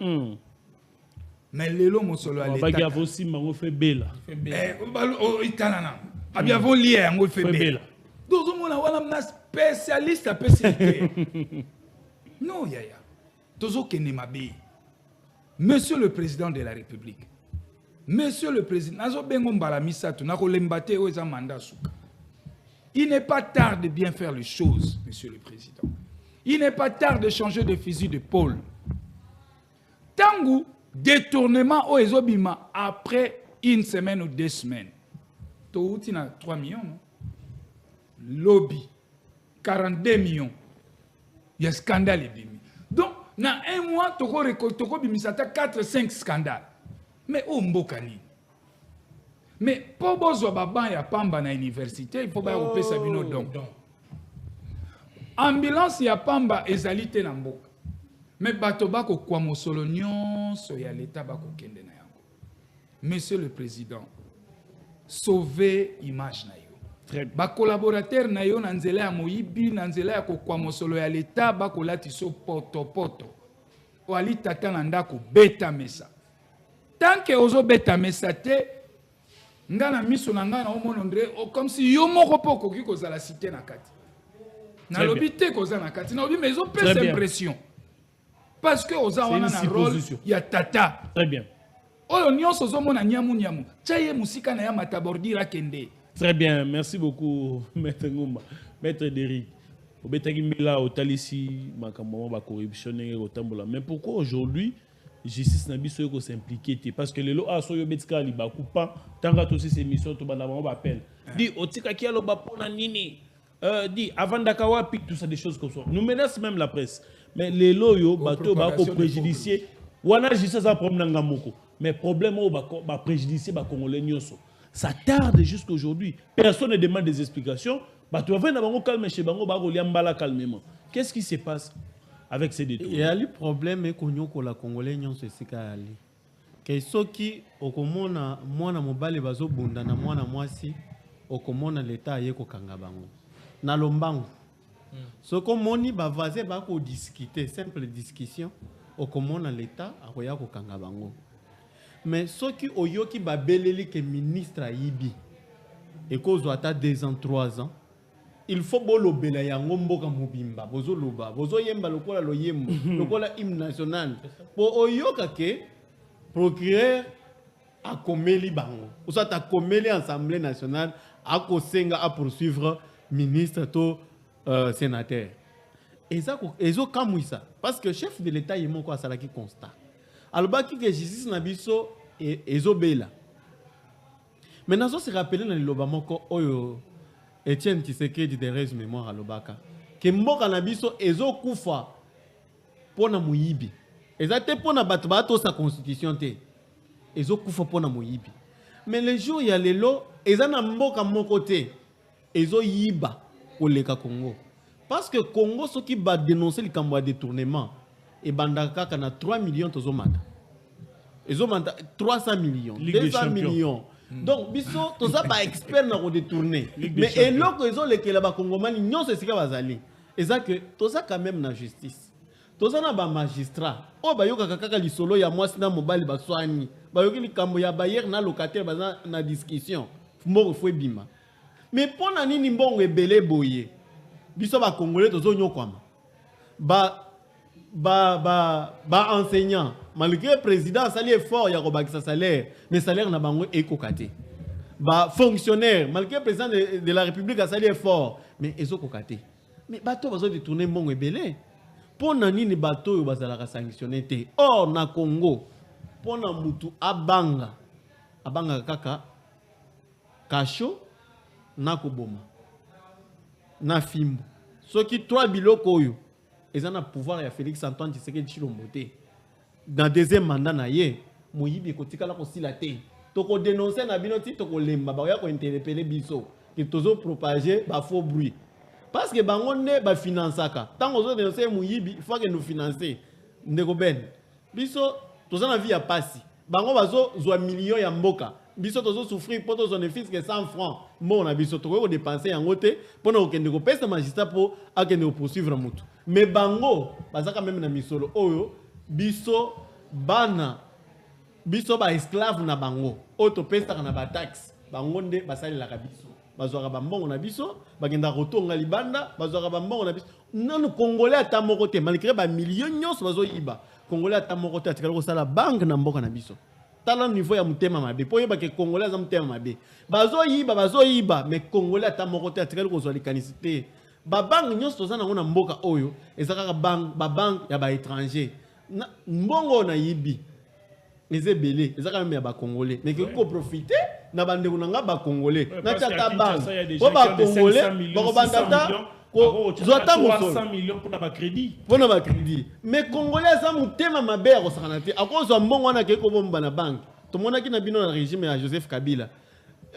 Mais lelo mosolo ya l'état. Ba avo simba ngo fait bela. Itanana. Abia vo lié yango fait bela. Dozo mona wana na spécialiste à spécialité. Non yaya. Tozo kene mabe. Monsieur le président de la République. Monsieur le président, nazo bengo mbala misatu na ko lembate o eza mandat suka. Il n'est pas tard de bien faire les choses, monsieur le président. Il n'est pas tard de changer de fusil d'épaule. Tangu détournement au ezobima après une semaine ou 2 semaines. Touti na 3 millions, non? Lobby, 42 millions. Il y a scandale ebimi. Donc, dans 1 mois, toko bimisata 4-5 scandales. Mais où mbokani? Mais pour bozo baba ya pamba na université, il faut pas couper sa bino donc. Ambulance ya pamba ezalité na mboka. Mais bato bako kwa mosolo nyonso ya l'état bako kende na yango. Monsieur le président, sauver image na yo. Très bien. Ba collaborateur na yo na nzela ya moyibi na nzela ya kwa mosolo ya l'état bako latiso poto. O ali tata na ndako beta mesa. Tant que ozo beta mesa te ngana miso na ngana omona ndre comme si yo moko poko ki kozala cité na kati. Na lobité koza na kati na obi mais ils ont plus d'impression. Parce que oza wana na rôle ya tata. Très bien. Oyo nyonso zomona nyamu. Chaye musika na ya matabordira kende. Très bien, merci beaucoup Maître Ngumba. Maître Derrick. Obetaki mbela otalisi makambo ba corruption et otambola. Mais pourquoi aujourd'hui justice na biso yoko s'impliquer parce que lelo aso yo betika li ba coupa tanga to ces émissions to bana ba appel. Dit otika ki alo ba pona nini? Dit avant d'akawa pique tout ça des choses comme ça. Nous menace même la presse. Mais lelo yo bato ba ko préjudicier wana justice za problème nga moko. Mais problème o ba préjudicier ba congolais nyonso. Ça tarde jusqu'aujourd'hui. Personne ne demande des explications. Bato va na bango calme chez bango ba rolia mbala calmement. Qu'est-ce qui se passe avec ces détours? Il y a le problème et qu'on y la Congolais n'y se sika ali. Que ce qui au komona mwana mobile bazo bunda na mwana mwasi au komona l'état yeko kangabango. Na lombango. Ce qu'on moni ba vaser ba ko discuter simple discussion au komona l'état akoya ko kangabango. Mais ce qui oyoki ba beleli que ministre ayibi et cause ata 2 ans 3 ans. Il faut bolobela yango mboka mobimba bozo loba bozo yemba lokola loyembo lokola hymne national po oyoka ke procureur a komeli bango ou soit a komeli assemblée nationale a kosenga a poursuivre ministre to sénateur ezo kamwisa parce que chef de l'état yemo ko asala ki constat alobaki que justice na biso ezobela maintenant ça se rappeler na liloba moko oyo Etienne Tshisekedi de Rez mémoire à Lobaka. Que mboka na biso ezo kufa pona muyibi. Ezate pona bato sa constitution te. Ezo kufa pona muyibi. Mais le jour ya lelo ezana mboka moko te. Ezo yiba koleka Congo. Parce que Congo ce qui va dénoncer le cambo de détournement et bandaka kana 3 millions tozo manda. Ezo manda 300 millions, 200 millions. Donc biso to ça ba expert na ko détourner mais eloko ezo lekela ba kongomani nyonso esika bazali eza que to ça quand même na justice to ça na ba magistrat o ba yoka kaka lisolo ya mwasi na mobali ba swani ba yoki likambo ya bayer na locataire ba na discussion mbongo fo bima mais pona nini mbongo ebele boye biso ba congolais to zo nyokwama ba enseignant malgré le président sali effort ya ko bakisa salaire mais salaire na bango ekokate ba fonctionnaire malgré le président de la république a sali effort mais ezokokate mais bato bazo détourner mbongo ebele pona nini bato yo bazala ka sanctionner te or na Congo pona mutu abanga kaka kasho na koboma na fimbo ceux qui 3 biloko yo ils ont le pouvoir ya Félix Antoine Tshisekedi Tshilombo te dans deuxième mandat na ye moyibi kotikala kosila te toko dénoncer na bino ti toko lemba ba ya ko interpeller biso que tozo propager ba faux bruit parce que bango ne ba financaka tant ozo dénoncer moyibi il faut que nous financer ndeko ben biso toza na vie ya pasi bango bazo zwa million ya mboka biso tozo souffrir pour tozo ne fixe que 100 francs bon na biso toko dépenser yango te pour na okende ko pesa magistrat pour akende ko poursuivre mutu mais bango bazaka même na misolo oyo biso bana biso ba esclave na bango auto pesa na ba taxe bango nde basali la biso bazwaka ba mbongo na biso bagenda kotonga libanda bazwaka ba mbongo na biso non congolais ata moko te malgré ba millions nyonso bazo yiba congolais ata moko te atikala ko sala banque na mboka na biso tala niveau ya mutema mabe po yeba ke congolais za mutema mabe bazo yiba mais congolais ata moko te atikala ko zwa likanisite ba banque nyonso tozana ngona mboka oyo ezaka banque ya ba étranger mbongo na yibi les belé ezaka même ya ba congolais mais que ko profiter na bande kunanga ba congolais na tata banque ba congolais ba bandata ko zota mo 300 millions pour ba crédit mais congolais za mutema mabe ko sakana te akozo mbongo na ke ko bomba na banque to monaki na bino na régime ya Joseph Kabila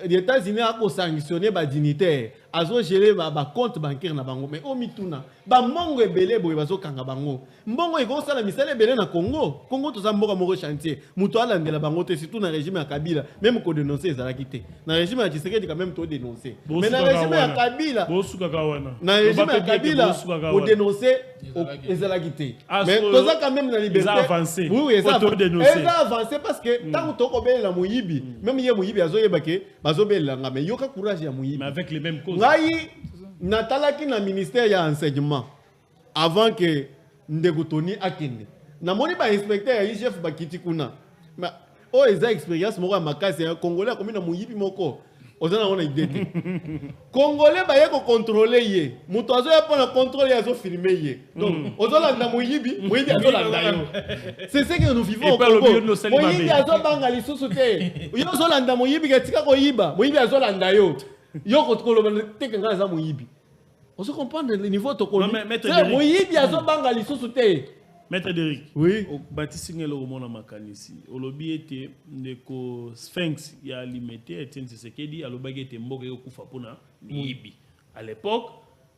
les États-Unis a sanctionné ba dignitaire azo gérer ba compte bancaire na bango mais o mituna ba mongo ebele boye bazo kanga bango mbongo eko sala misala ebele na Congo to za mboka moko chantier muto ala ndela bango te surtout na régime ya Kabila même ko dénoncer ezalaki te na régime ya Tshisekedi quand même to dénoncer mais na régime ya Kabila na régime ya Kabila o dénoncer ezalaki te mais to za quand même na liberté oui ça avancé parce que tant to ko bela moyibi même ye moyibi azo yebake bazobelanga mais yoka courage ya moyibi mais avec les mêmes causes ngai natalaki na ministère ya enseignement avant que ndekutoni akende namoni ba inspecteur ya IGF bakiti kuna mais o eza expérience moko ya makasi ya congolais comme na moyibi moko ozana ona idée te congolais ba yeko contrôler ye muto azo ya pona contrôler azo filmer ye donc ozolanda moyibi azolanda yo c'est ce que nous vivons au Congo moyibi azobanga lisusu te yo ozolanda moyibi ketika koyiba moyibi azolanda yo yo kotokoloba te kenga za moyibi ozo comprendre le niveau tokolo c'est moyibi azobanga lisusu te. Maître Derrick, oui. Au bâtissement le romana makanisi. Au lobby était ndeko Sphinx ya limité Etienne Tshisekedi alobaki était mboka yo kufa pona miyibi. À l'époque,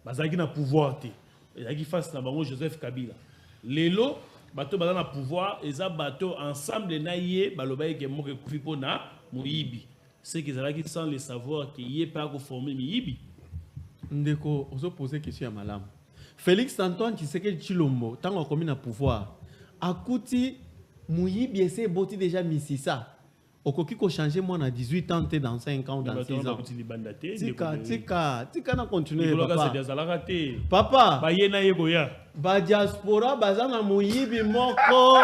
bazaki na pouvoir te. Ezaki face na bango Joseph Kabila. Lelo bato bazana pouvoir eza bato ensemble na ye balobaki ke mboka kufi pona miyibi. C'est qu'ils allaient sans le savoir qu'il y ait pas ko former miyibi. Ndeko ozo poser question à malam. Félix Antoine Tshisekedi Tshilombo, tant qu'on a commis le pouvoir, Akouti, Mouyibi essaie boti déjà misisa. Okoki ko changer moi na 18 ans dans 5 ans dans 6 ans. Tika na continuer papa. Ba diaspora bazana Mouyibi moko.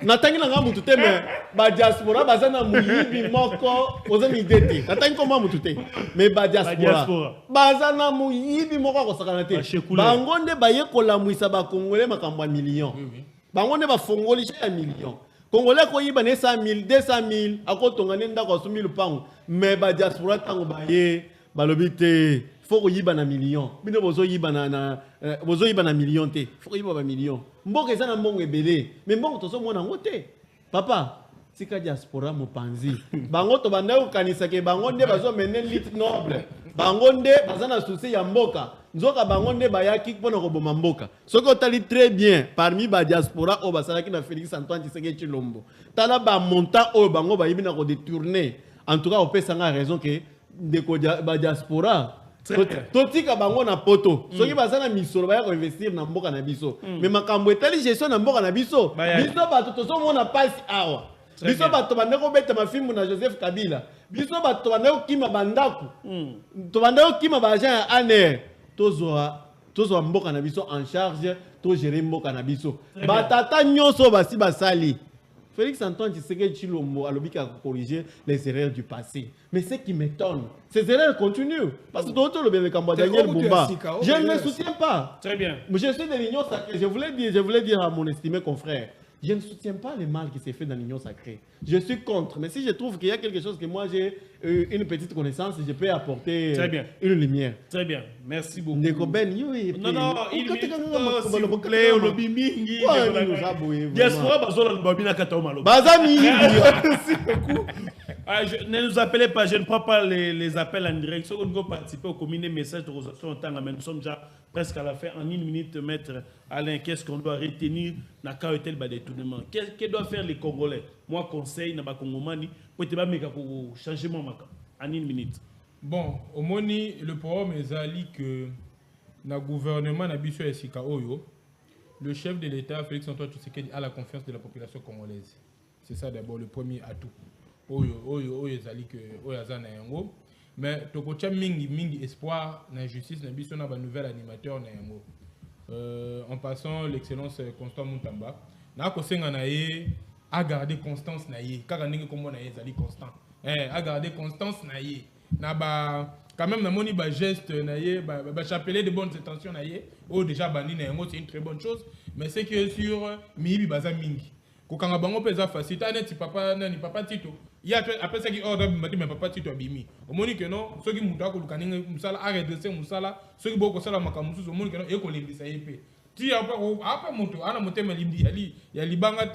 Natangi na nga mutu te mais ba diaspora bazana Mouyibi moko ozami idete. Natangi koma mutu te mais ba diaspora bazana Mouyibi moko ko sakana te. Bango nde ba yekola mwisa ba congolais makambo ya million. Bango nde ba fongoli ya million. Congolais ko yiba ne 100 000 200 000 akotonga nenda ko 100 000 pounds mais ba diaspora tango ba ye balobi te faut ko yiba na million bino bozo yiba na million te faut ko yiba ba million mboka eza na mbongo ebele mais mbongo tozo mona ngote papa tika diaspora mopanzi bango to banda ko kanisa ke bango nde bazo mener lit noble bango nde bazana souci ya mboka nzoka bango nde bayaki pona ko boma mboka soko tali très bien parmi ba diaspora o basalaki na Félix Antoine Tshisekedi Tshilombo tala ba montant o bango ba yibi na ko détourner en tout cas on peut sanga raison que de ko ba diaspora totika bango na poto soki bazana misolo baya ko investir na mboka na biso mais makambo etali gestion na mboka na biso bato tozo mona passe awa biso bato bandeko beta mafimbu na Joseph Kabila biso bato bandeko kima bandaku to bandeko kima ba agent ya ANR tozo mboka na biso en charge to gérer mboka na biso batata nyonso basi basali Félix Antoine Tshisekedi Tshilombo a l'obligé à corriger les erreurs du passé. Mais ce qui m'étonne, ces erreurs continuent. Parce que d'autres le Daniel Bumba, je ne le soutiens pas. Très bien. Je suis de l'Union sacrée. Je voulais dire à mon estimé confrère, Je ne soutiens pas le mal qui s'est fait dans l'union sacrée. Je suis contre. Mais si je trouve qu'il y a quelque chose que moi j'ai une petite connaissance, je peux apporter une lumière. Très bien. Merci beaucoup. Non, il s'il vous plaît, au lobby mingi. Diaspora, merci beaucoup. Ne nous appelez pas, je ne prends pas les appels en direct. Ceux qui ont participé au communiqué message de résolution en temps, mais nous sommes déjà presque à la fin. En une minute, maître Alain, qu'est-ce qu'on doit retenir dans le cas de détournement? Qu'est-ce que doivent faire les Congolais? Moi, conseil, dans les Congomani, pour changer mon macan. En une minute. Bon, au moni, le problème est que dans le gouvernement, le chef de l'État, Félix Antoine Tshisekedi, a la confiance de la population congolaise. C'est ça d'abord le premier atout. Mais tokocha mingi espoir na justice na biso na ba nouvel animateur na yango en passant l'excellence Constant Muntamba na ko senga na ye a garder constance na ye kaka ndenge kombo na ye zali constant a garder constance na ye na ba quand même na moni ba geste na ye ba chapeler de bonnes intentions na ye déjà bandi na yango c'est une très bonne chose mais c'est que sur mibi baza mingi ko kanga bango peza facile aneti papa nani papa Tito. Il y a après ça qui ordre mais papa Tito abimi. Au moni que non, ceux qui muta ko lukaninga musala a redresser musala, ceux qui boko sala makamusu au moni que non e ko limbisa yepe. Ti après moto ana motema limbi ya libanga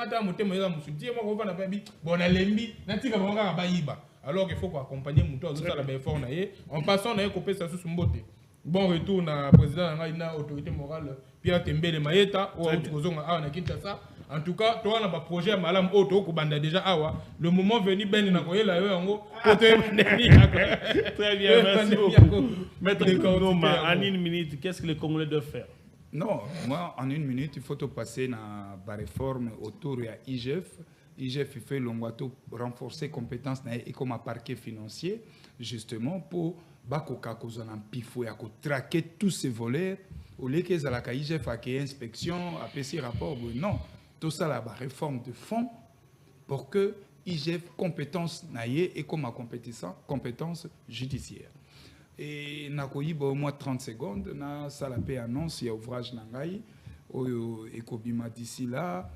ta motema ya musu. Ti mo ko vana babi bona lembi na tika bonga ba yiba. Alors qu'il faut ko accompagner moto zo sala ba effort na ye. En passant na ye ko pesa sous mbote. Bon retour na président na autorité morale Pierre Tembele Maeta ou Kozonga a na Kinshasa. En tout cas, toi, on a un projet malam auto qui banda déjà awa. Le moment venu, ben na koyela yo yango. Très bien, merci beaucoup. Maître Ngoma, en une minute, qu'est-ce que les Congolais doivent faire? Non, moi, en une minute, il faut passer dans la réforme autour de l'IGF. IGF fait l'ongwato renforcer compétences et comme un parquet financier, justement pour bakoka kozana pifo ya ko traquer tous ces volets. Au lieu que la IGF a une inspection, a fait rapport, non. Tout ça, la réforme de fond pour que IGF compétence naïe et comme compétence judiciaire. Et na koyiba au moins 30 secondes, na salapé annonce il y a ouvrage nangai et kobima d'ici là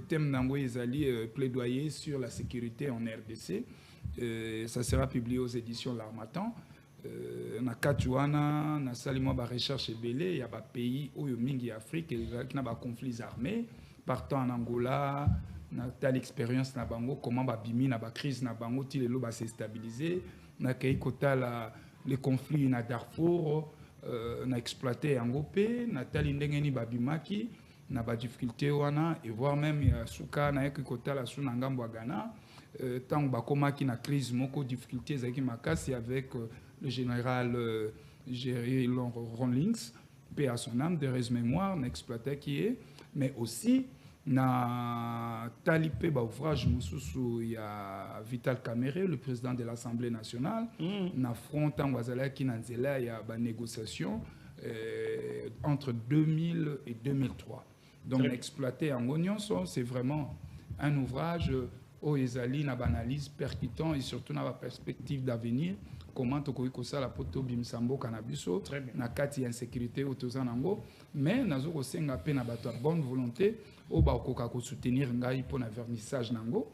thème nango ezali plaidoyer sur la sécurité en RDC. Ça sera publié aux éditions L'Harmattan. Na Katouana, na salimo ba recherche belé, il y a des pays où il y a Afrique qui n'a pas conflits armés, partant en Angola, na telle expérience na bango comment ba bimi na ba crise na bango ti lelo ba se stabiliser, na kay kota les conflits na Darfour, na exploité Angopé, na telle ndenge ni ba bimaki, na ba difficulté wana et voire même ya suka na kota la suna ngambo Ghana, tant ba komaki na crise moko difficulté zaki makasi avec le général Jerry Rawlings, paix à son âme, de mémoire, n'exploitait qui est, mais aussi, na talipé ouvrage il y a Vital Kamerhe, le président de l'Assemblée nationale, na front en Wazala qui n'a il y a des négociations entre 2000 et 2003. Donc, exploiter en oignon, c'est vraiment un ouvrage où ils allaient dans analyse percutant et surtout dans la perspective d'avenir. Comment tu peux ça la poto bimsambo cannabiso na kati insécurité autozanango mais nazo ko senga pe na bato bonne volonté au ba ko soutenir ngai pour na vernissage nango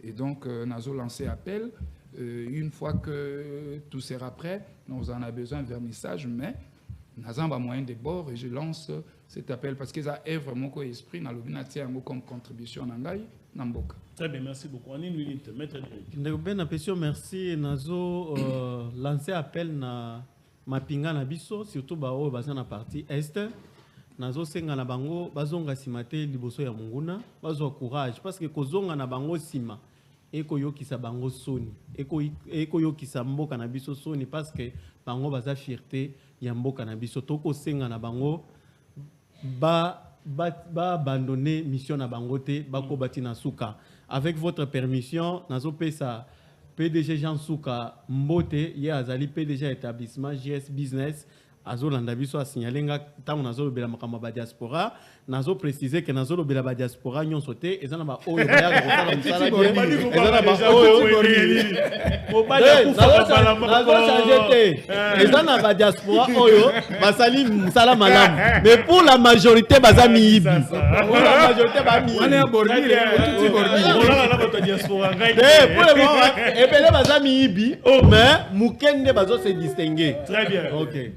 et donc nazo lancer appel une fois que tout sera prêt nous en a besoin de vernissage mais nazo ba moyen de bord et je lance cet appel parce que ça est vraiment ko esprit na lobinati yango comme contribution ngai na mboka. Très bien, merci beaucoup. En une minute, maître Ndeko, merci. Nazo lancé appel na mapinga na biso, surtout bao baza na partie est. Nazo senga na bango bazonga simate liboso ya munguna, bazo courage parce que kozonga na bango sima eko yokisa bango soni, eko yokisa mboka na biso soni parce que bango baza fierté ya mboka na biso. Toko senga na bango ba abandonner mission na bangote bako batina suka. Avec votre permission, nazo pesa PDG Jean Souka Mbote, ye azali PDG établissement JS Business azolanda biso asignale nga ntango nazolobela makambo ya diaspora nazoprécise ke nazolobela badiaspora nyonso te eza na baoyo bayaka kosala mosala eza na baoyo nazochange te eza na badiaspora oyo basali mosala malamu mais pour la majorité baza miyibi pour la majorité ebele baza miyibi mais moke nde bazose distingue. Très bien. Okay.